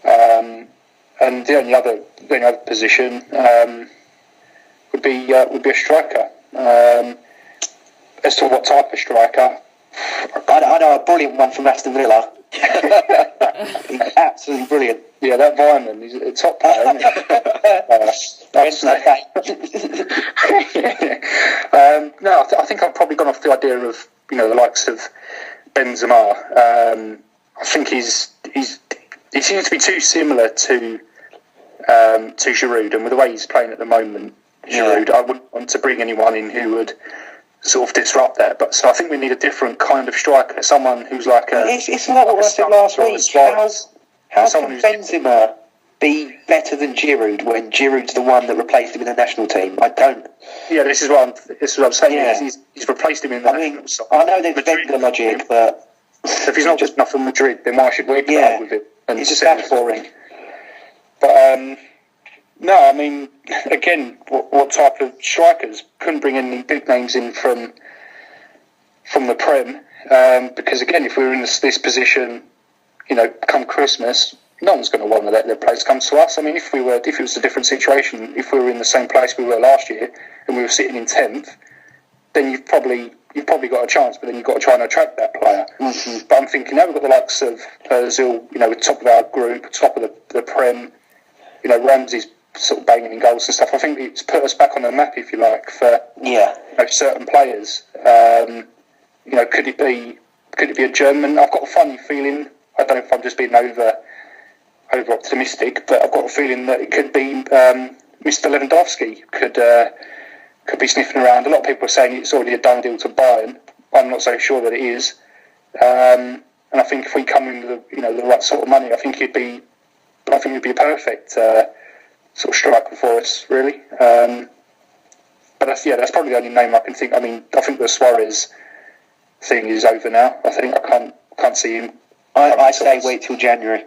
[SPEAKER 5] And the only other position would be a striker. As to what type of striker,
[SPEAKER 3] I know a brilliant one from Aston Villa. He's absolutely brilliant.
[SPEAKER 5] Yeah, that Vyman, he's a top player, isn't he? I think I've probably gone off the idea of the likes of Benzema. I think he seems to be too similar to Giroud, and with the way he's playing at the moment, Giroud, I wouldn't want to bring anyone in who would sort of disrupt that. But so I think we need a different kind of striker, someone who's like a...
[SPEAKER 3] It's not what I said last week. How can Benzema be better than Giroud when Giroud's the one that replaced him in the national team? I don't...
[SPEAKER 5] Yeah, this is what I'm saying. Yeah. He's replaced him in the national side.
[SPEAKER 3] I know there's Wenger logic, but...
[SPEAKER 5] So if he's not just enough for Madrid, then why should we go with it? And
[SPEAKER 3] it's just that boring.
[SPEAKER 5] But, No, I mean, again, what type of strikers? Couldn't bring any big names in from the Prem, because again, if we were in this position, come Christmas, no one's going to want to let their players come to us. I mean, if it was a different situation, if we were in the same place we were last year and we were sitting in 10th, then you've probably got a chance, but then you've got to try and attract that player. Mm-hmm. But I'm thinking now we've got the likes of Ozil, top of our group, top of the Prem, Ramsey's sort of banging in goals and stuff. I think it's put us back on the map, if you like, for certain players. Could it be a German? I've got a funny feeling. I don't know if I'm just being over optimistic, but I've got a feeling that it could be Mr. Lewandowski could be sniffing around. A lot of people are saying it's already a done deal to Bayern. I'm not so sure that it is. And I think if we come in with the right sort of money, I think he'd be a perfect sort of striker for us, really. But that's probably the only name I can think. I mean, I think the Suarez thing is over now. I think I can't see him.
[SPEAKER 3] I say wait till January.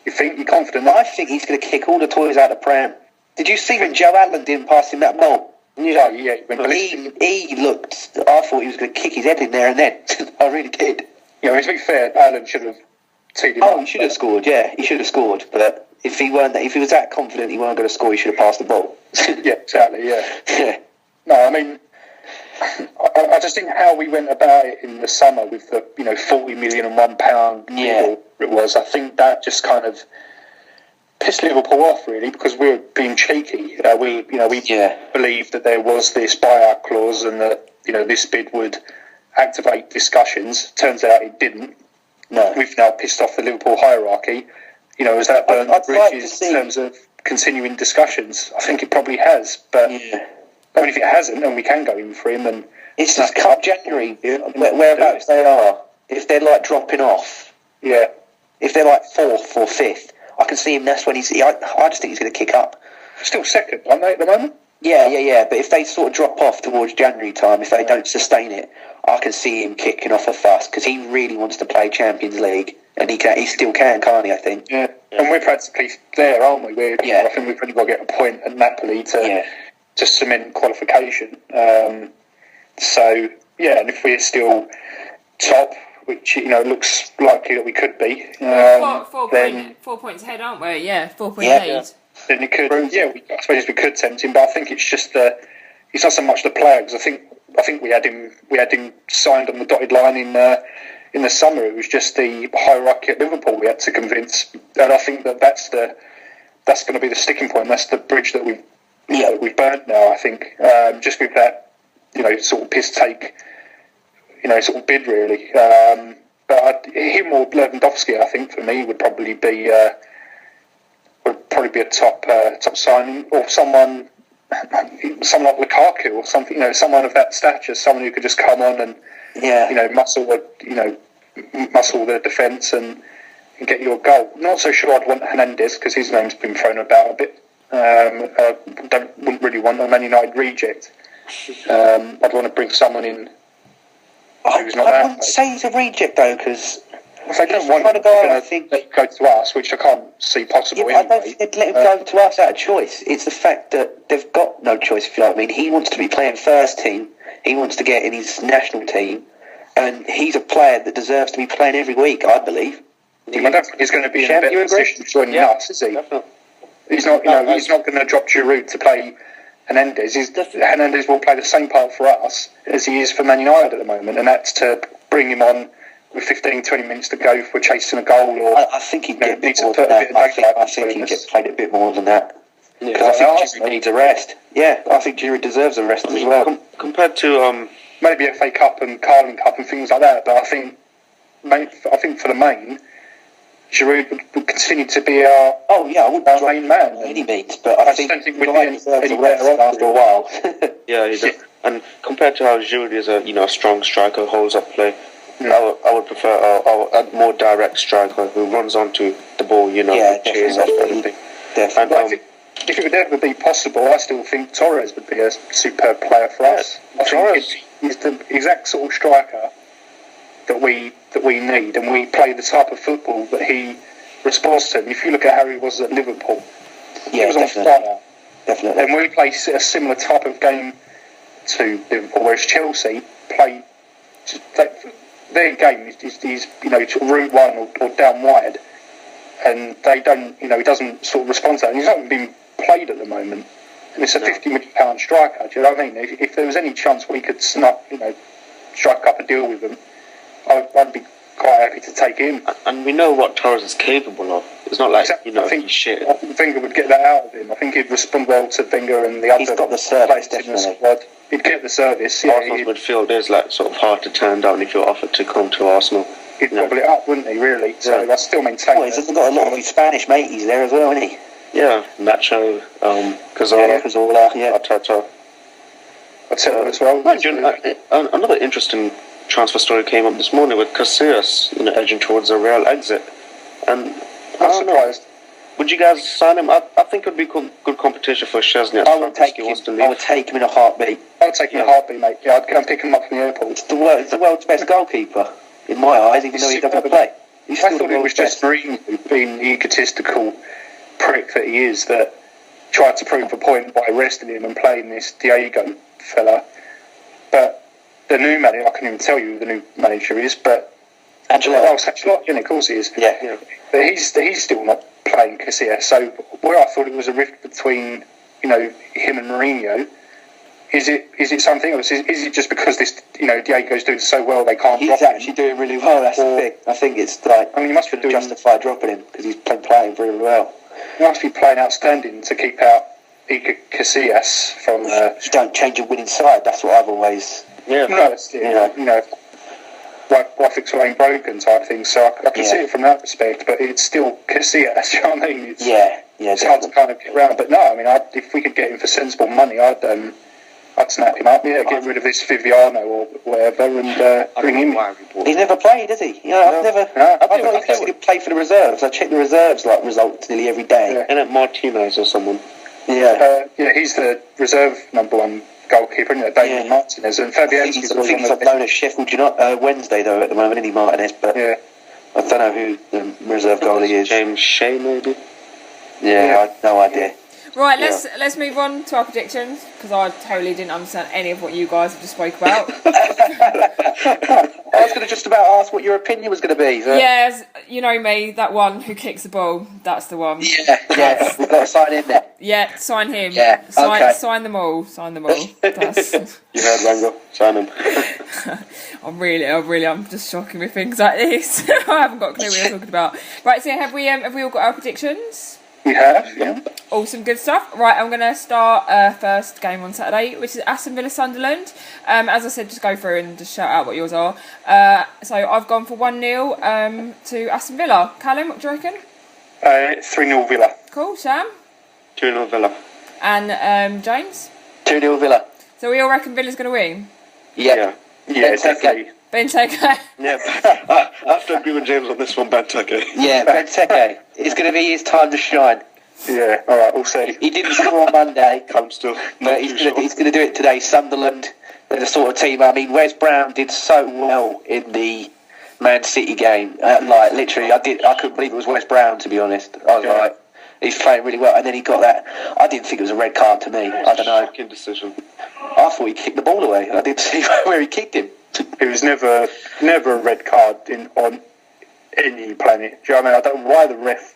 [SPEAKER 5] You think you're confident?
[SPEAKER 3] I think he's going to kick all the toys out of the pram. Did you see when Joe Allen didn't pass him that ball?
[SPEAKER 5] Yeah.
[SPEAKER 3] He looked. I thought he was going to kick his head in there and then. I really did.
[SPEAKER 5] To be fair, Allen should have teed him up.
[SPEAKER 3] He should have scored. Yeah, he should have scored. But if he was that confident he wasn't going to score, he should have passed the ball.
[SPEAKER 5] Yeah, exactly. Yeah.
[SPEAKER 3] Yeah.
[SPEAKER 5] No, I mean, I just think how we went about it in the summer with the £40 million and £1 deal it was. I think that just kind of pissed Liverpool off, really, because we were being cheeky. We believed that there was this buyout clause and that this bid would activate discussions. Turns out it didn't.
[SPEAKER 3] No,
[SPEAKER 5] we've now pissed off the Liverpool hierarchy. Has that burnt bridges in terms of continuing discussions? I think it probably has, but I mean, if it hasn't, then we can go in for him. And
[SPEAKER 3] it's just come January, whereabouts they are. If they're like dropping off, if they're like 4th or 5th, I can see him. That's when I just think he's going to kick up.
[SPEAKER 5] Still second, aren't they, at the moment?
[SPEAKER 3] Yeah. But if they sort of drop off towards January time, if they don't sustain it, I can see him kicking off a fuss because he really wants to play Champions League, and he still can, can't he? I think.
[SPEAKER 5] Yeah, and we're practically there, aren't we? I think we've probably got to get a point at Napoli to cement qualification. And if we're still top, which looks likely that we could be,
[SPEAKER 2] 4 points ahead, aren't we? Yeah, 4 point lead.
[SPEAKER 5] Then you could, I suppose we could tempt him, but I think it's just it's not so much the player, because I think we had him signed on the dotted line in the summer. It was just the hierarchy at Liverpool we had to convince, and I think that's going to be the sticking point. That's the bridge that we've burnt now. I think just with that sort of piss take sort of bid, really. But him or Lewandowski, I think for me would probably be a top signing, or someone like Lukaku or something. Someone of that stature, someone who could just come on and muscle the defence and get you a goal. Not so sure I'd want Hernandez because his name's been thrown about a bit. Wouldn't really want a Man United reject. I'd want to bring someone in who's not
[SPEAKER 3] I wouldn't say he's a reject though, because
[SPEAKER 5] if they don't want him, I think they go to us, which I can't see possible anyway.
[SPEAKER 3] I don't think they'd let him go to us out of choice. It's the fact that they've got no choice, if you know what I mean. He wants to be playing first team. He wants to get in his national team, and he's a player that deserves to be playing every week, I believe.
[SPEAKER 5] I don't think he's going to be in a better position joining us, is he? Definitely. He's not. He's not going to drop Giroud to play Hernandez. Hernandez will play the same part for us as he is for Man United at the moment, and that's to bring him on with 15-20 minutes to go if we're chasing a goal. Or
[SPEAKER 3] I think he'd get a bit more than that. I think he'd get played a bit more than that. Because I think Giroud needs a rest. Yeah, I think Giroud deserves a rest as well.
[SPEAKER 4] Compared to
[SPEAKER 5] maybe FA Cup and Carling Cup and things like that, but I think for the main, Giroud would continue to be our main man.
[SPEAKER 3] Any means, but I think
[SPEAKER 5] don't think we'd be any better
[SPEAKER 3] after a while.
[SPEAKER 4] Yeah, he does. And compared to how Giroud is a strong striker, holds up play, I would prefer a more direct striker who runs onto the ball, cheers off everything.
[SPEAKER 3] Definitely.
[SPEAKER 5] If it would ever be possible, I still think Torres would be a superb player for us. Torres is the exact sort of striker that we need, and we play the type of football that he responds to. And if you look at how he was at Liverpool,
[SPEAKER 3] Yeah,
[SPEAKER 5] was on
[SPEAKER 3] definitely.
[SPEAKER 5] fire.
[SPEAKER 3] Definitely.
[SPEAKER 5] And we play a similar type of game to Liverpool, whereas Chelsea play their game is route one or down wide, and they don't, he doesn't sort of respond to that. And he's not being played at the moment, and it's a £50 million striker. Do you know what I mean? If there was any chance we could strike up a deal with them, I'd be quite happy to take him.
[SPEAKER 4] And we know what Torres is capable of. It's not like,
[SPEAKER 5] I think
[SPEAKER 4] he's shit.
[SPEAKER 5] I think Wenger would get that out of him. I think he'd respond well to Wenger and the other.
[SPEAKER 3] He's got the service,
[SPEAKER 5] players in the
[SPEAKER 3] definitely.
[SPEAKER 5] squad. He'd get the service. Yeah,
[SPEAKER 4] Arsenal's midfield is like sort of hard to turn down if you're offered to come to Arsenal.
[SPEAKER 5] he'd gobble it up, wouldn't he? Really. So
[SPEAKER 4] Yeah.
[SPEAKER 5] I still maintain.
[SPEAKER 3] Well, he's got a lot of his Spanish mateys there as well, hasn't he?
[SPEAKER 4] Yeah, Nacho, Cazorla,
[SPEAKER 3] Cazorla, yeah.
[SPEAKER 4] Arteta.
[SPEAKER 5] I'd say that as well.
[SPEAKER 4] Mind you, another interesting transfer story came up this morning with Casillas, edging towards a Real exit. And
[SPEAKER 5] I'm surprised.
[SPEAKER 4] would you guys sign him? I think it would be good competition for Szczesny.
[SPEAKER 3] I would take him in a heartbeat.
[SPEAKER 5] I'd take him in a heartbeat, mate. Yeah, I'd go and pick him up from the airport.
[SPEAKER 3] It's the world's best goalkeeper, in my eyes, even though he doesn't play. He's
[SPEAKER 5] I
[SPEAKER 3] still
[SPEAKER 5] thought
[SPEAKER 3] the
[SPEAKER 5] it was
[SPEAKER 3] world's
[SPEAKER 5] just
[SPEAKER 3] best.
[SPEAKER 5] Mourinho being the egotistical prick that he is that tried to prove a point by resting him and playing this Diego fella. But the new manager, I can't even tell you who the new manager is, but Ancelotti, of course he is.
[SPEAKER 3] Yeah.
[SPEAKER 5] But he's still not playing Casillas. So where I thought it was a rift between him and Mourinho, is it something else? Is it just because this Diego's doing so well they can't?
[SPEAKER 3] He's
[SPEAKER 5] drop
[SPEAKER 3] actually
[SPEAKER 5] him?
[SPEAKER 3] doing really well, that's the thing. I think it's like,
[SPEAKER 5] I mean, he must be doing.
[SPEAKER 3] justify dropping him, because he's playing very well.
[SPEAKER 5] He must be playing outstanding to keep out Casillas from.
[SPEAKER 3] You don't change a winning side, that's what I've always...
[SPEAKER 4] Yeah.
[SPEAKER 5] No, it's why fix what ain't broken type thing. So I can see it from that respect, but it's still Casillas. You know what I mean? It's, it's hard to kind of get around. But no, I mean, if we could get him for sensible money, I'd snap him up. Yeah, get rid of this Viviano or whatever, and bring him in.
[SPEAKER 3] He's never played, has he? I've never seen him play for the reserves. I check the reserves results nearly every day.
[SPEAKER 5] Yeah.
[SPEAKER 4] And at Martinez or someone.
[SPEAKER 5] He's the reserve number one goalkeeper, isn't it? David Martinez and Fabianski's
[SPEAKER 3] I think he's on loan at Sheffield Wednesday though at the moment, isn't he, Martinez? But
[SPEAKER 5] yeah.
[SPEAKER 3] I don't know who the reserve goalie is.
[SPEAKER 4] James Shea, maybe?
[SPEAKER 3] Yeah, I have no idea.
[SPEAKER 2] Right, let's move on to our predictions, because I totally didn't understand any of what you guys have just spoke about.
[SPEAKER 3] I was going to just about ask what your opinion was going to be. So.
[SPEAKER 2] Yes, you know me, that one who kicks the ball, that's the one.
[SPEAKER 3] Yeah, we've got to sign in there.
[SPEAKER 2] Yeah, sign him.
[SPEAKER 3] Yeah, okay.
[SPEAKER 2] Sign them all. That's,
[SPEAKER 4] You heard Rango, sign him.
[SPEAKER 2] I'm just shocking with things like this. I haven't got a clue what you're talking about. Right, so have we all got our predictions?
[SPEAKER 5] We have, yeah.
[SPEAKER 2] Awesome, good stuff. Right, I'm going to start first game on Saturday, which is Aston Villa Sunderland. As I said, just go through and just shout out what yours are. So I've gone for 1-0 to Aston Villa. Callum, what do you reckon?
[SPEAKER 5] 3-0 Villa.
[SPEAKER 2] Cool, Sam?
[SPEAKER 4] 2-0 Villa.
[SPEAKER 2] And James?
[SPEAKER 3] 2-0 Villa.
[SPEAKER 2] So we all reckon Villa's going to win?
[SPEAKER 3] Yeah.
[SPEAKER 5] Yeah, definitely.
[SPEAKER 2] Benteke.
[SPEAKER 4] Yeah, I have to agree with James on this one, Benteke.
[SPEAKER 3] Yeah, Benteke. It's going to be his time to shine.
[SPEAKER 5] Yeah, alright, we'll see.
[SPEAKER 3] He didn't score on Monday,
[SPEAKER 4] I'm still
[SPEAKER 3] but he's going to do it today. Sunderland, they're the sort of team. I mean, Wes Brown did so well in the Man City game. Literally, I couldn't believe it was Wes Brown, to be honest. I was like, he's playing really well. And then he got that. I didn't think it was a red card to me. I don't know.
[SPEAKER 4] Shocking decision.
[SPEAKER 3] I thought he kicked the ball away. I didn't see where he kicked him.
[SPEAKER 5] It was never a red card on any planet. Do you know what I mean? I don't know why the ref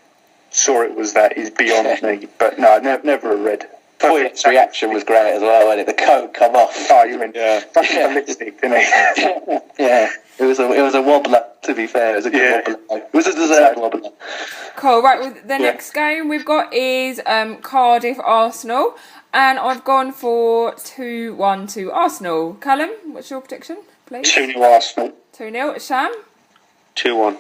[SPEAKER 5] saw it was that is beyond me. But no, never a red.
[SPEAKER 3] Foyt's reaction was great as well, wasn't it? The coat come off.
[SPEAKER 5] Oh, you went fucking lipstick, didn't he?
[SPEAKER 3] Yeah, it was a wobbler. To be fair, it was a good wobbler. It was a deserved wobbler.
[SPEAKER 2] Cool, right, well, the next game we've got is Cardiff Arsenal, and I've gone for 2-1 to Arsenal. Callum, what's your prediction, please?
[SPEAKER 5] 2-0 Arsenal.
[SPEAKER 2] 2-0. Sam?
[SPEAKER 4] 2-1.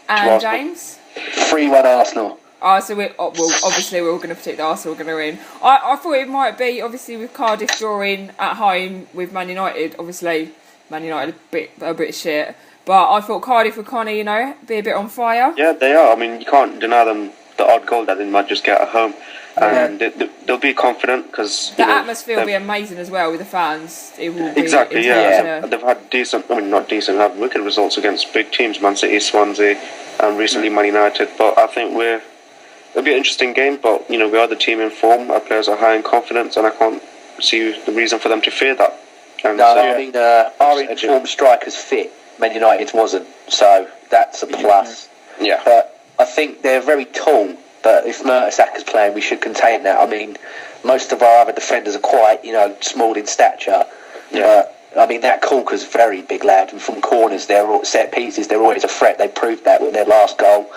[SPEAKER 2] And
[SPEAKER 4] Arsenal.
[SPEAKER 2] James?
[SPEAKER 3] 3-1 Arsenal.
[SPEAKER 2] So obviously we're all going to predict Arsenal are going to win. I thought it might be, obviously, with Cardiff drawing at home with Man United. Obviously, Man United a bit shit. But I thought Cardiff would kind of, be a bit on fire.
[SPEAKER 4] Yeah, they are. I mean, you can't deny them the odd goal that they might just get at home. And they'll be confident because...
[SPEAKER 2] The atmosphere will be amazing as well with the fans. It will be
[SPEAKER 4] exactly,
[SPEAKER 2] intense,
[SPEAKER 4] They've had had wicked results against big teams, Man City, Swansea, and recently Man United. But I think we're it'll be an interesting game, but we are the team in form. Our players are high in confidence, and I can't see the reason for them to fear that. And
[SPEAKER 3] No, I mean, our informed strikers fit. Man United wasn't, so that's a plus.
[SPEAKER 4] Yeah.
[SPEAKER 3] But I think they're very tall, but if Mertesack's playing, we should contain that. I mean, most of our other defenders are quite, small in stature.
[SPEAKER 4] Yeah.
[SPEAKER 3] I mean, that Corker's very big lad, and from corners, they're all set pieces. They're always a threat. They proved that with their last goal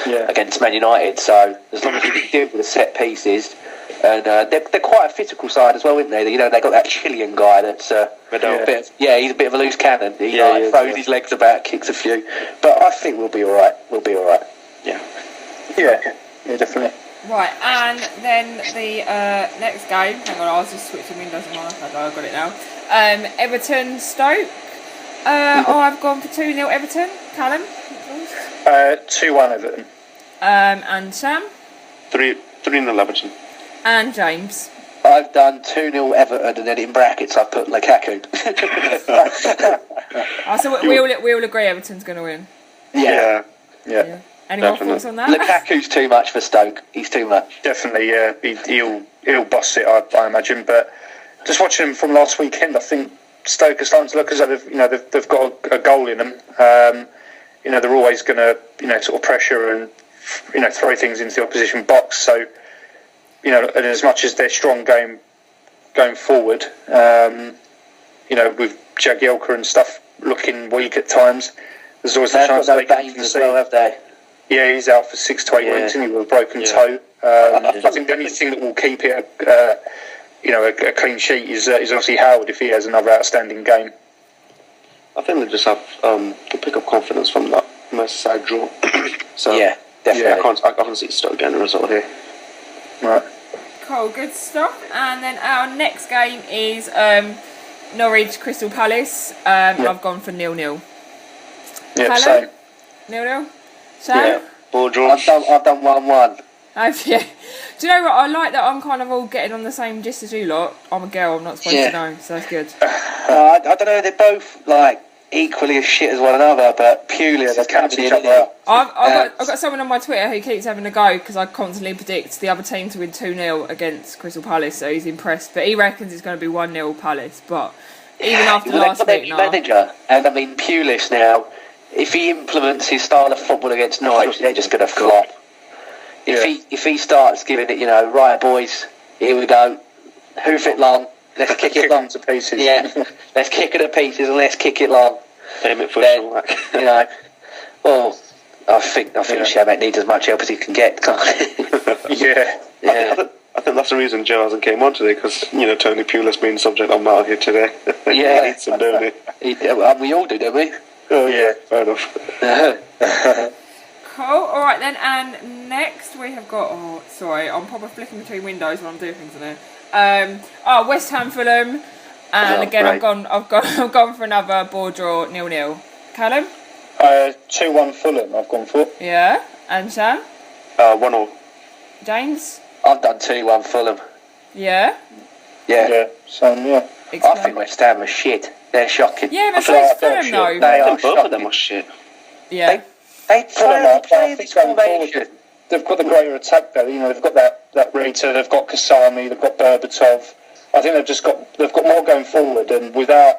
[SPEAKER 3] against Man United. So as long as we can deal with the set pieces, and they're quite a physical side as well, isn't they? They got that Chilean guy that's he's a bit of a loose cannon. He throws his legs about, kicks a few, but I think we'll be all right.
[SPEAKER 4] Yeah,
[SPEAKER 5] definitely.
[SPEAKER 2] Right, and then the next game. Hang on, I was just switching windows on my iPad. I've got it now. Everton Stoke. I've gone for 2-0 Everton. Callum?
[SPEAKER 5] 2-1 Everton.
[SPEAKER 2] And Sam?
[SPEAKER 4] 3-0 Everton.
[SPEAKER 2] And James?
[SPEAKER 3] I've done 2-0 Everton, and then in brackets I've put Lukaku.
[SPEAKER 2] So we all agree Everton's going to win.
[SPEAKER 3] Yeah.
[SPEAKER 2] Any more thoughts on that?
[SPEAKER 3] Lukaku's too much for Stoke. He's too much.
[SPEAKER 5] Definitely, yeah. He'll boss it, I imagine. But just watching them from last weekend, I think Stoke are starting to look as though they've got a goal in them. They're always going to sort of pressure and throw things into the opposition box. So and as much as they're strong going forward, with Jagielka and stuff looking weak at times, there's always a chance they can
[SPEAKER 3] as well, have they?
[SPEAKER 5] Yeah, he's out for 6 to 8 weeks, and he with a broken toe. I think the only thing that will keep it, a clean sheet is obviously Howard if he has another outstanding game.
[SPEAKER 4] I think they just have to pick up confidence from that Merseyside draw. So
[SPEAKER 3] yeah, definitely.
[SPEAKER 4] I can't see Stoke getting a result here.
[SPEAKER 5] Right.
[SPEAKER 2] Cool, good stuff. And then our next game is Norwich Crystal Palace. I've gone for 0-0.
[SPEAKER 5] Yeah,
[SPEAKER 2] Hello?
[SPEAKER 5] same.
[SPEAKER 2] 0-0. Sam?
[SPEAKER 3] Yeah.
[SPEAKER 4] Ball draw.
[SPEAKER 3] I've done 1-1.
[SPEAKER 2] Have you? Do you know what? I like that I'm kind of all getting on the same gist as you lot. I'm a girl, I'm not supposed to know, so that's good.
[SPEAKER 3] I don't know, they're both equally as shit as one another, but purely as
[SPEAKER 5] cancel each other out.
[SPEAKER 2] I've got someone on my Twitter who keeps having a go because I constantly predict the other team to win 2-0 against Crystal Palace, so he's impressed. But he reckons it's going to be 1-0 Palace. But even after last week,
[SPEAKER 3] manager, and I mean Pulis now, if he implements his style of football against Norwich, they're just going to flop. If he starts giving it, right boys, here we go, hoof it long, let's kick it long
[SPEAKER 5] to pieces.
[SPEAKER 3] Yeah, let's kick it to pieces and let's kick it long.
[SPEAKER 4] Aim it for
[SPEAKER 3] Well, I think Shamak needs as much help as he can get, can't he?
[SPEAKER 5] Yeah.
[SPEAKER 4] I think that's the reason Joe hasn't came on today, because Tony Pulis being subject on Mal here today.
[SPEAKER 3] Yeah,
[SPEAKER 4] he needs him, don't he?
[SPEAKER 3] We all do, don't we?
[SPEAKER 4] Oh yeah, fair enough.
[SPEAKER 2] Cool. All right then, and next we have got. Oh, sorry, I'm probably flicking between windows when I'm doing things in there. West Ham Fulham, and again
[SPEAKER 3] right.
[SPEAKER 2] I've gone for another ball draw 0-0. Callum?
[SPEAKER 5] 2-1 Fulham. I've gone for.
[SPEAKER 2] Yeah, and Sam?
[SPEAKER 4] 1-0.
[SPEAKER 2] James?
[SPEAKER 3] I've done 2-1 Fulham.
[SPEAKER 2] Yeah.
[SPEAKER 5] Yeah. Same. Yeah.
[SPEAKER 3] I think West Ham are shit. They're shocking.
[SPEAKER 2] Yeah, but so's Fulham though.
[SPEAKER 3] They are
[SPEAKER 4] Both
[SPEAKER 3] shocking.
[SPEAKER 4] of them are shit.
[SPEAKER 2] Yeah.
[SPEAKER 3] They play this formation.
[SPEAKER 5] They've got the greater attack though. They've got that Rita. They've got Kasami. They've got Berbatov. I think they've got more going forward. And without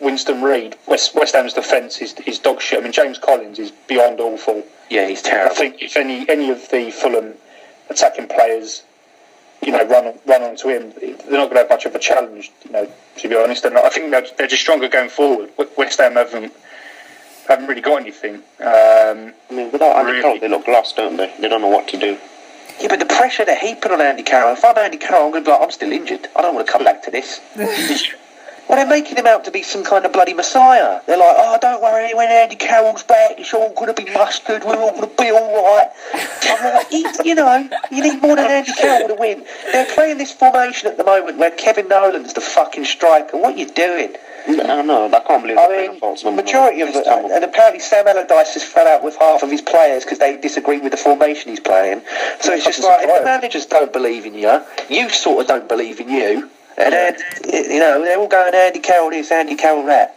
[SPEAKER 5] Winston Reid, West Ham's defence is dog shit. I mean, James Collins is beyond awful.
[SPEAKER 3] Yeah, he's terrible.
[SPEAKER 5] I think if any of the Fulham attacking players, run onto him, they're not going to have much of a challenge. To be honest, and I think they're just stronger going forward. West Ham haven't really got anything.
[SPEAKER 4] I mean, without Andy Carroll, they look lost, don't they? They don't know what to do.
[SPEAKER 3] Yeah, but the pressure they're heaping on Andy Carroll. If I'm Andy Carroll, I'm going to be like, I'm still injured. I don't want to come back to this. Well, they're making him out to be some kind of bloody messiah. They're like, oh, don't worry, when Andy Carroll's back, it's all going to be mustard, we're all going to be all right. I'm like, you need more than Andy Carroll to win. They're playing this formation at the moment where Kevin Nolan's the fucking striker. What are you doing?
[SPEAKER 4] I don't know, I can't believe
[SPEAKER 3] the majority of it, and apparently Sam Allardyce has fell out with half of his players because they disagree with the formation he's playing. So it's just like, if the managers don't believe in you, you sort of don't believe in you. And then, they're all going Andy Carroll this, Andy Carroll that.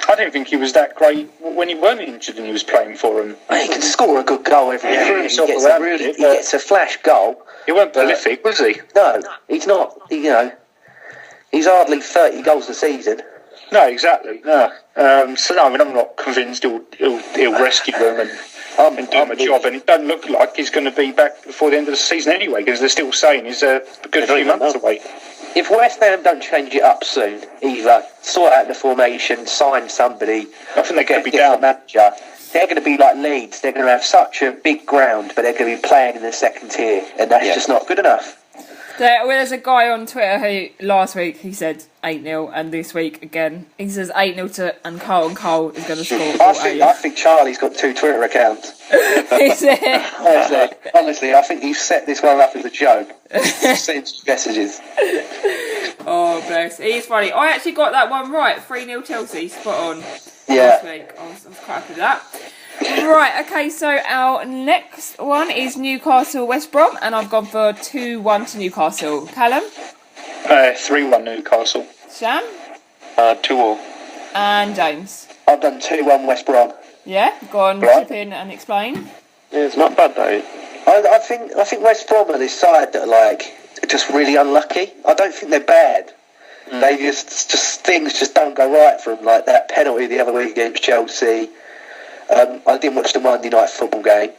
[SPEAKER 5] I don't think he was that great when he weren't injured and he was playing for him.
[SPEAKER 3] He can score a good goal every
[SPEAKER 5] He
[SPEAKER 3] now
[SPEAKER 5] threw
[SPEAKER 3] and then.
[SPEAKER 5] himself
[SPEAKER 3] He gets
[SPEAKER 5] around
[SPEAKER 3] a
[SPEAKER 5] with it,
[SPEAKER 3] he
[SPEAKER 5] but-
[SPEAKER 3] gets a flash goal.
[SPEAKER 5] He weren't prolific, was he?
[SPEAKER 3] No, he's not. He's hardly 30 goals a season.
[SPEAKER 5] No, exactly. No. So no, I mean, I'm not convinced he'll rescue them and do him a job. And it doesn't look like he's going to be back before the end of the season anyway, because they're still saying he's a good few months away.
[SPEAKER 3] If West Ham don't change it up soon, either sort out the formation, sign somebody,
[SPEAKER 5] I think they
[SPEAKER 3] get
[SPEAKER 5] could
[SPEAKER 3] a
[SPEAKER 5] be
[SPEAKER 3] different
[SPEAKER 5] down.
[SPEAKER 3] manager, they're going to be like Leeds. They're going to have such a big ground, but they're going to be playing in the second tier, and that's just not good enough.
[SPEAKER 2] There's a guy on Twitter who last week he said 8-0, and this week again he says 8-0 to and Carlton Cole is going to score.
[SPEAKER 3] I think Charlie's got 2 Twitter accounts.
[SPEAKER 2] Is it?
[SPEAKER 3] Honestly, I think you've set this one up as a joke. Send messages.
[SPEAKER 2] Oh, bless. He's funny. I actually got that one right. 3-0 Chelsea, spot on.
[SPEAKER 3] Yeah.
[SPEAKER 2] Last week. I was quite happy with that. Right, okay, so our next one is Newcastle West Brom, and I've gone for 2-1 to Newcastle. Callum?
[SPEAKER 5] 3-1 Newcastle.
[SPEAKER 2] Sam?
[SPEAKER 4] 2-2.
[SPEAKER 2] And James?
[SPEAKER 3] I've done 2-1 West Brom.
[SPEAKER 2] Yeah, go on,
[SPEAKER 3] Right.
[SPEAKER 2] chip in and explain.
[SPEAKER 4] Yeah, it's not bad though.
[SPEAKER 3] I think West Brom are this side that are just really unlucky. I don't think they're bad. They just things just don't go right for them. Like that penalty the other week against Chelsea. I didn't watch the Monday night football game,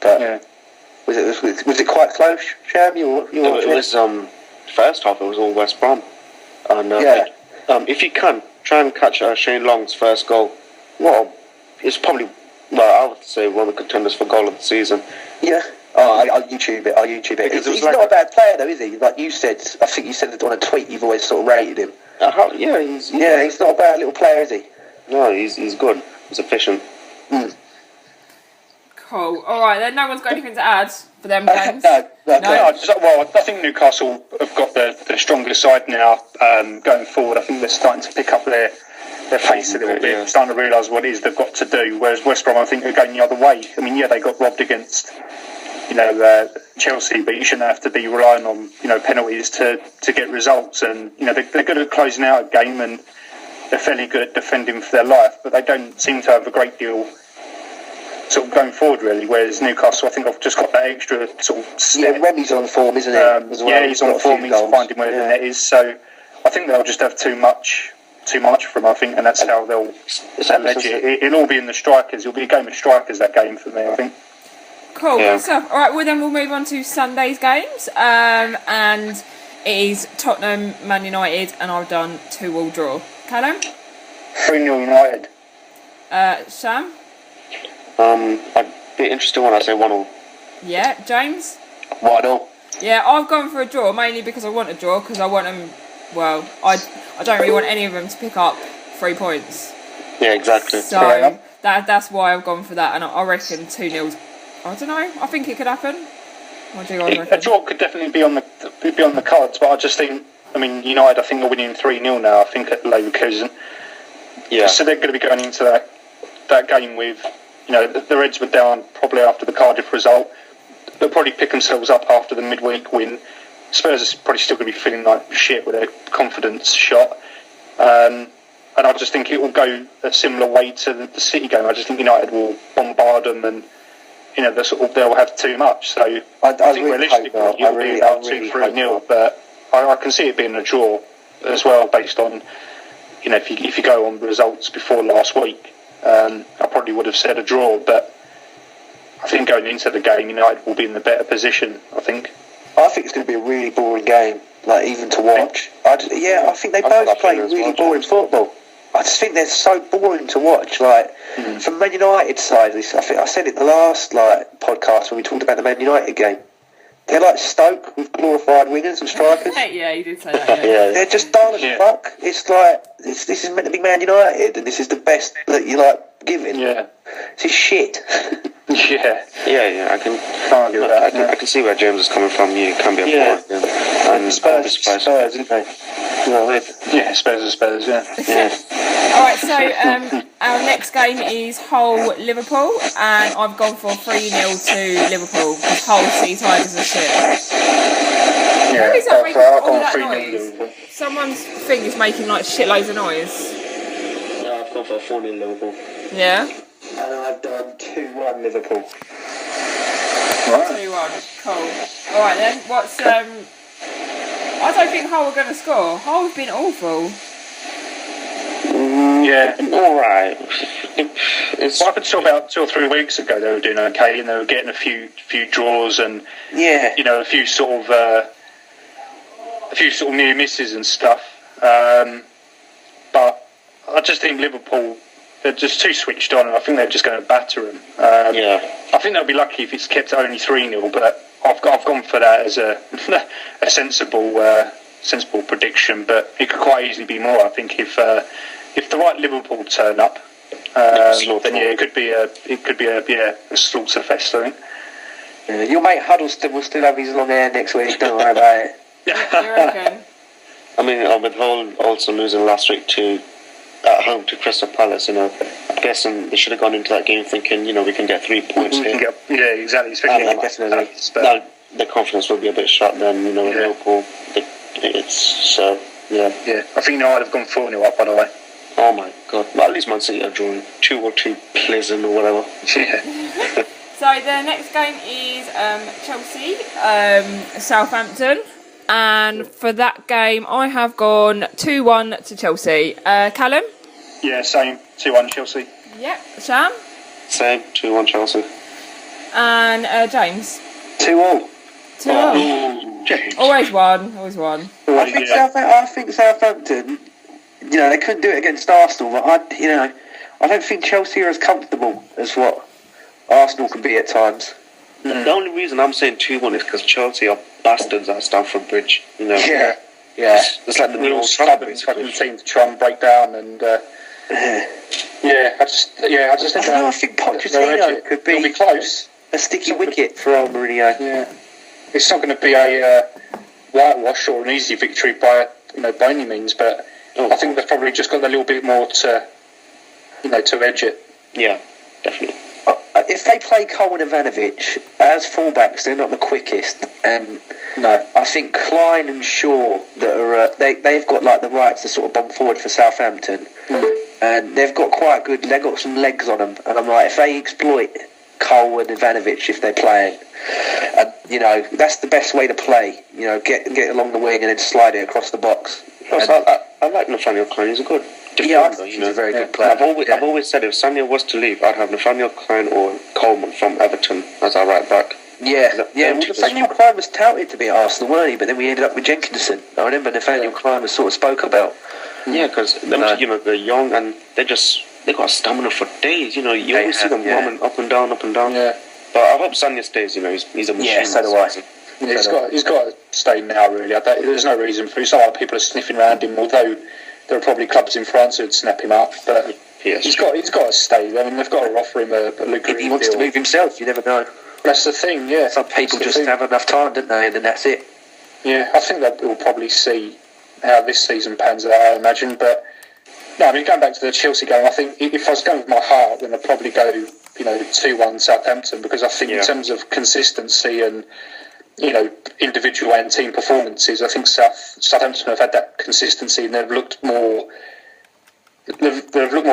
[SPEAKER 3] but was it quite close, Sham? You
[SPEAKER 4] It was first half. It was all West Brom, and if you can try and catch Shane Long's first goal, well, it's probably I would say one of the contenders for goal of the season.
[SPEAKER 3] Yeah. Oh, I'll YouTube it.
[SPEAKER 4] Because
[SPEAKER 3] He's not a bad player though, is he? Like you said, I think you said on a tweet you've always sort of rated him.
[SPEAKER 4] He's
[SPEAKER 3] He's not a bad little player, is he?
[SPEAKER 4] No, he's good. He's efficient.
[SPEAKER 2] Cool. Alright then, no one's got anything to add for them games?
[SPEAKER 3] No.
[SPEAKER 5] I think Newcastle have got the strongest side now going forward. I think they're starting to pick up their pace a little bit,
[SPEAKER 4] Yeah.
[SPEAKER 5] starting to realise what it is they've got to do. Whereas West Brom, I think, are going the other way. I mean, they got robbed against Chelsea, but you shouldn't have to be relying on penalties to get results. And they're good at closing out a game, and they're fairly good at defending for their life, but they don't seem to have a great deal sort of going forward really. Whereas Newcastle, I think, I've just got that extra sort of step.
[SPEAKER 3] Yeah, Remy's on form, isn't he? As well?
[SPEAKER 5] Yeah, he's on
[SPEAKER 3] got a
[SPEAKER 5] form.
[SPEAKER 3] few
[SPEAKER 5] He's
[SPEAKER 3] goals.
[SPEAKER 5] finding where the net is. So I think they'll just have too much from. I think, and that's how they'll ledge it. It'll all be in the strikers. It'll be a game of strikers, that game for me, I think.
[SPEAKER 2] Cool,
[SPEAKER 4] Yeah.
[SPEAKER 2] good stuff. Alright, well then we'll move on to Sunday's games. And it is Tottenham, Man United, and I've done 2-2 draw. Callum?
[SPEAKER 5] 3-0 United.
[SPEAKER 2] Sam?
[SPEAKER 4] I'd be interested when I say 1-1.
[SPEAKER 2] Yeah. James?
[SPEAKER 3] 1-0.
[SPEAKER 2] Yeah, I've gone for a draw, mainly because I want a draw, because I want them, well, I don't really want any of them to pick up 3 points.
[SPEAKER 4] Yeah, exactly.
[SPEAKER 2] So that's why I've gone for that, and I reckon 2-0's, I don't know, I think it could happen. What do you guys
[SPEAKER 5] A
[SPEAKER 2] reckon?
[SPEAKER 5] draw could definitely be on the cards, but I just think, United, I think, are winning 3-0 now, I think, at Leverkusen.
[SPEAKER 4] Yeah.
[SPEAKER 5] So they're going to be going into that game with, the Reds were down probably after the Cardiff result. They'll probably pick themselves up after the midweek win. Spurs are probably still going to be feeling like shit with their confidence shot. And I just think it will go a similar way to the City game. I just think United will bombard them, and they'll have too much. So I think
[SPEAKER 3] really
[SPEAKER 5] realistically
[SPEAKER 3] hope not.
[SPEAKER 5] it'll be about 2-3-0. But I can see it being a draw as well, based on if you go on the results before last week. I probably would have said a draw, but I think going into the game, United will be in the better position, I think.
[SPEAKER 3] I think it's going to be a really boring game, like even to watch. I think they both play really boring football. I just think they're so boring to watch. Like from Man United side, I think I said it the last podcast when we talked about the Man United game. They're like Stoke with glorified wingers and strikers.
[SPEAKER 2] Yeah, you did say that, yeah.
[SPEAKER 4] Yeah.
[SPEAKER 3] They're just dull as fuck. It's like this is meant to be Man United, and this is the best that you giving.
[SPEAKER 5] Yeah.
[SPEAKER 3] This is shit.
[SPEAKER 5] Yeah.
[SPEAKER 4] I can
[SPEAKER 5] argue with that.
[SPEAKER 4] I can see where James is coming from. You can be a
[SPEAKER 3] Yeah.
[SPEAKER 4] board, and
[SPEAKER 3] Spurs, isn't they?
[SPEAKER 5] Yeah, Spurs are Spurs, yeah.
[SPEAKER 2] Alright, so our next game is Hull Liverpool, and I've gone for 3-0 to Liverpool because Hull Sea Tigers are shit.
[SPEAKER 5] Yeah,
[SPEAKER 2] Who is that making
[SPEAKER 5] so I've
[SPEAKER 2] all
[SPEAKER 5] gone
[SPEAKER 2] that
[SPEAKER 5] 3-0
[SPEAKER 2] noise?
[SPEAKER 5] Liverpool.
[SPEAKER 2] Someone's thing is making shitloads of noise.
[SPEAKER 4] I've gone for a 4-0 Liverpool.
[SPEAKER 2] Yeah.
[SPEAKER 3] And I've done 2-1 Liverpool.
[SPEAKER 2] 2-1. Cool. All right then. What's I don't think Hull are going to score. Hull have been awful.
[SPEAKER 5] Yeah.
[SPEAKER 4] All right.
[SPEAKER 5] Well, up until about 2 or 3 weeks ago, they were doing okay, and they were getting a few draws and a few sort of near misses and stuff. But I just think Liverpool, they're just too switched on, and I think they're just going to batter them. I think they'll be lucky if it's kept at only 3-0, but I've gone for that as a sensible prediction. But it could quite easily be more. I think if the right Liverpool turn up, then it could be a slaughter fest, I think.
[SPEAKER 3] Your mate Huddleston will still have his long hair next week. Don't worry about it.
[SPEAKER 2] You reckon?
[SPEAKER 4] I mean, with Hull also losing last week at home to Crystal Palace, I'm guessing they should have gone into that game thinking, we can get 3 points here.
[SPEAKER 5] Yeah, exactly. Especially
[SPEAKER 3] definitely.
[SPEAKER 4] Now, the confidence will be a bit shot then, with Liverpool.
[SPEAKER 5] Yeah, I think I'd have gone 4-0 up, by the way.
[SPEAKER 4] Oh my God. Well, at least Man City are drawing 2 or 2 Pleasant or whatever.
[SPEAKER 5] Yeah.
[SPEAKER 2] So the next game is Chelsea, Southampton. And for that game, I have gone 2-1 to Chelsea. Callum?
[SPEAKER 5] Yeah, same. 2-1 Chelsea.
[SPEAKER 2] Yep. Sam?
[SPEAKER 4] Same, 2-1 Chelsea.
[SPEAKER 2] And James?
[SPEAKER 3] 2-all.
[SPEAKER 2] 2-1.
[SPEAKER 5] James.
[SPEAKER 2] Always one.
[SPEAKER 3] I think Southampton, they couldn't do it against Arsenal, but I don't think Chelsea are as comfortable as what Arsenal can be at times.
[SPEAKER 4] The only reason I'm saying 2-1 is because Chelsea are bastards at Stamford Bridge.
[SPEAKER 3] Yeah.
[SPEAKER 4] It's like the
[SPEAKER 5] real
[SPEAKER 4] new
[SPEAKER 5] stubborn fucking team to try and break down, and I just think
[SPEAKER 3] I think Pochettino could be
[SPEAKER 5] close.
[SPEAKER 3] A sticky wicket for old Mourinho.
[SPEAKER 5] Yeah, it's not going to be a whitewash or an easy victory by any means, but I think they've probably just got a little bit more to edge it.
[SPEAKER 4] Yeah, definitely.
[SPEAKER 3] If they play Cole and Ivanovic as fullbacks, they're not the quickest.
[SPEAKER 5] No,
[SPEAKER 3] I think Klein and Shaw that are they've got the rights to sort of bomb forward for Southampton, and they've got quite good. They've got some legs on them, and I'm like, if they exploit Cole and Ivanovic if they're playing, that's the best way to play. Get along the wing and then slide it across the box.
[SPEAKER 4] Plus, I like Nathaniel Klein. He's a good defender.
[SPEAKER 3] Yeah, I think he's a very good player.
[SPEAKER 4] I've always said if Samuel was to leave, I'd have Nathaniel Klein or Coleman from Everton as our right back.
[SPEAKER 3] Well, Nathaniel Klein was touted to be at Arsenal, weren't he? But then we ended up with Jenkinson. I remember Nathaniel Klein was sort of spoke about.
[SPEAKER 4] Yeah, because they're young and they got stamina for days. You always see them roaming up and down. Yeah. But I hope Sanya stays. He's a machine.
[SPEAKER 3] Yeah, so do I.
[SPEAKER 5] He's got to stay now. Really, there's no reason for. Some other people are sniffing around him, although there are probably clubs in France who'd snap him up. But he's got to stay. I mean, they've got to offer him a lucrative deal.
[SPEAKER 3] If he wants to move himself, you never know.
[SPEAKER 5] That's the thing. Yeah,
[SPEAKER 3] some people just have enough time, don't they? And then that's it.
[SPEAKER 5] Yeah, I think that we'll probably see how this season pans out, I imagine. But no, I mean, going back to the Chelsea game, I think if I was going with my heart, then I'd probably go 2-1 Southampton, because I think in terms of consistency and individual and team performances, I think Southampton have had that consistency and they've looked more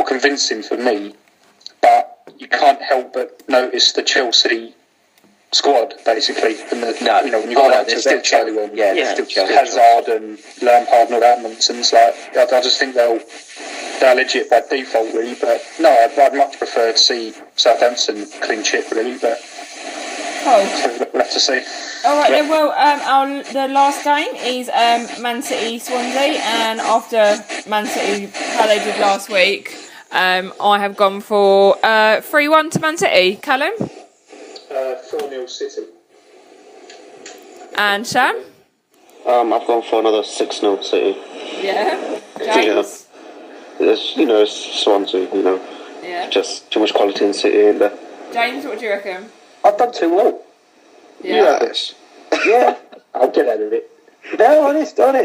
[SPEAKER 5] convincing for me. But you can't help but notice the Chelsea squad basically. And when you go back to still Chelsea,
[SPEAKER 3] still Chelsea.
[SPEAKER 5] Hazard and Lampard and all that nonsense. I just think they'll edge it by default, really. But no, I'd much prefer to see Southampton clean sheet, really. But we'll have to see.
[SPEAKER 2] All right, then. Well, the last game is Man City Swansea, and after Man City how they did last week, I have gone for 3-1 to Man City. Callum?
[SPEAKER 5] 4-0 City.
[SPEAKER 2] And Sam?
[SPEAKER 4] I've gone for another 6-0 City.
[SPEAKER 2] Yeah. James?
[SPEAKER 4] It's Swansea.
[SPEAKER 2] Yeah.
[SPEAKER 4] Just too much quality in City, ain't there?
[SPEAKER 2] James, what do you reckon?
[SPEAKER 3] I've done 2-all.
[SPEAKER 2] Yeah.
[SPEAKER 3] Yeah.
[SPEAKER 5] I'll get out of it.
[SPEAKER 3] No, honest. I'm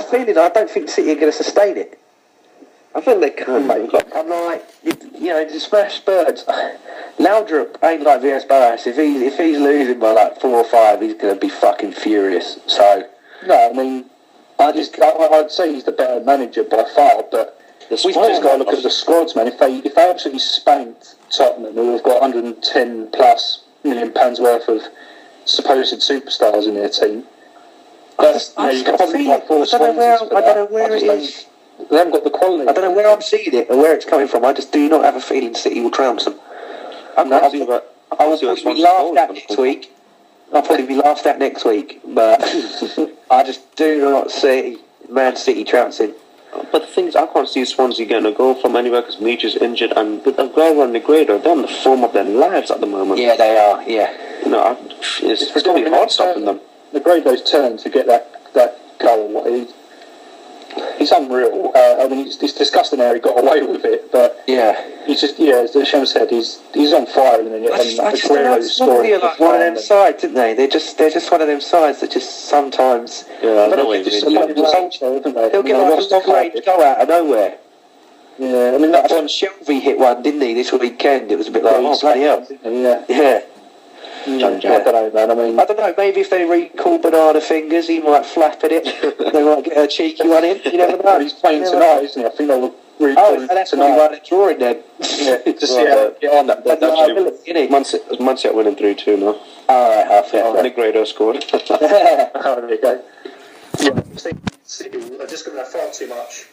[SPEAKER 3] feeling I don't think City are going to sustain it.
[SPEAKER 4] I think they can, mate.
[SPEAKER 3] I'm like, to smash Spurs. Laudrup ain't like VS Barras. If he's losing by 4 or 5, he's going to be fucking furious. So,
[SPEAKER 5] no, I mean, I'd say he's the better manager by far, but
[SPEAKER 4] The
[SPEAKER 5] We've
[SPEAKER 4] squad-
[SPEAKER 5] just got to look at the squads, man. If they absolutely spanked Tottenham, who have got 110 plus £1 million worth of supposed superstars in their team, that's you can probably buy 4 sponsors for that.
[SPEAKER 6] I don't know where it is.
[SPEAKER 5] They haven't got the quality.
[SPEAKER 6] I don't know where I'm seeing it or where it's coming from. I just do not have a feeling City will trounce them. I will probably be laughed at next week. I'll probably be laughed at next week, but I just do not see Man City trouncing.
[SPEAKER 4] But the thing is, I can't see Swansea getting a goal from anywhere because Meach is injured, and with Aguero and Negredo, they're on the form of their lives at the moment.
[SPEAKER 6] Yeah, they are. Yeah.
[SPEAKER 4] You know, it's going to be hard stopping them.
[SPEAKER 5] Negredo's turn to get that goal. He's unreal. I mean, it's disgusting how he got away with it, but he's just as Shem said, he's on fire. And Aguero's scoring.
[SPEAKER 6] Like one of them sides, didn't they? They're just one of them sides that just sometimes.
[SPEAKER 4] Yeah,
[SPEAKER 5] they'll get
[SPEAKER 6] a great go out of nowhere.
[SPEAKER 5] Yeah, I mean that
[SPEAKER 6] John Shelby hit one, didn't he, this weekend? It was a bit like, oh bloody hell. Yeah.
[SPEAKER 5] I don't know, man. I
[SPEAKER 6] don't know. Maybe if they recall Banana Fingers, he might flap at it. They might get a cheeky one in. You never know.
[SPEAKER 5] He's playing tonight, isn't he? I think they'll recall
[SPEAKER 6] that's
[SPEAKER 5] tonight.
[SPEAKER 6] why they're drawing then.
[SPEAKER 5] Yeah, to see how they get on that.
[SPEAKER 6] That's actually
[SPEAKER 4] Man City winning 3-2 now.
[SPEAKER 6] All right, half it.
[SPEAKER 4] Negredo scored.
[SPEAKER 5] Oh, there you go. Yeah, City are just going to have far too much.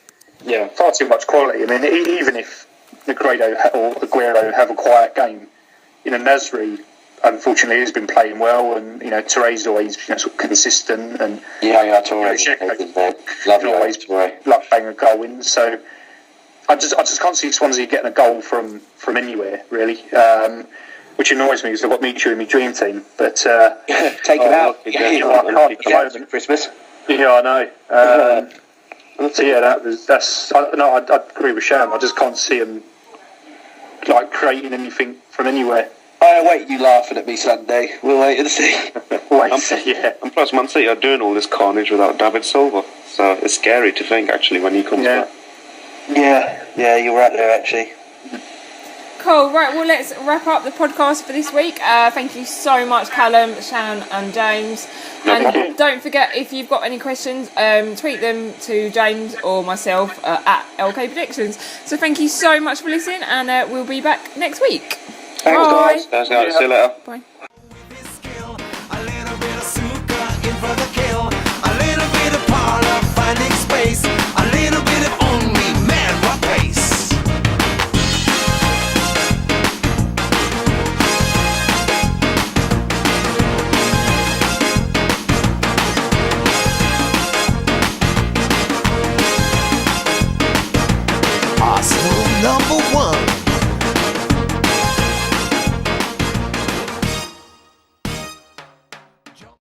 [SPEAKER 5] Yeah, far too much quality. I mean, even if Negredo or Aguero have a quiet game, Nasri, unfortunately, has been playing well, and Touré's always sort of consistent, and
[SPEAKER 6] Touré
[SPEAKER 5] can always bang a goal in. So I just can't see Swansea getting a goal from anywhere really, which annoys me because I've got Michu in my dream team. But
[SPEAKER 6] take him out.
[SPEAKER 5] I can't at the moment.
[SPEAKER 6] Christmas.
[SPEAKER 5] Yeah, I know. So yeah, I agree with Sham. I just can't see him creating anything from anywhere.
[SPEAKER 6] Wait, you laughing at me Sunday. We'll wait and see.
[SPEAKER 4] And plus, Man City are doing all this carnage without David Silva, so it's scary to think actually when he comes back.
[SPEAKER 6] Yeah, you're right there actually.
[SPEAKER 2] Cool, right, well let's wrap up the podcast for this week. Thank you so much Callum, Shan and James. And don't forget, if you've got any questions, tweet them to James or myself at LK Predictions. So thank you so much for listening, and we'll be back next week.
[SPEAKER 6] Thanks, guys.
[SPEAKER 4] See you later.
[SPEAKER 2] Bye.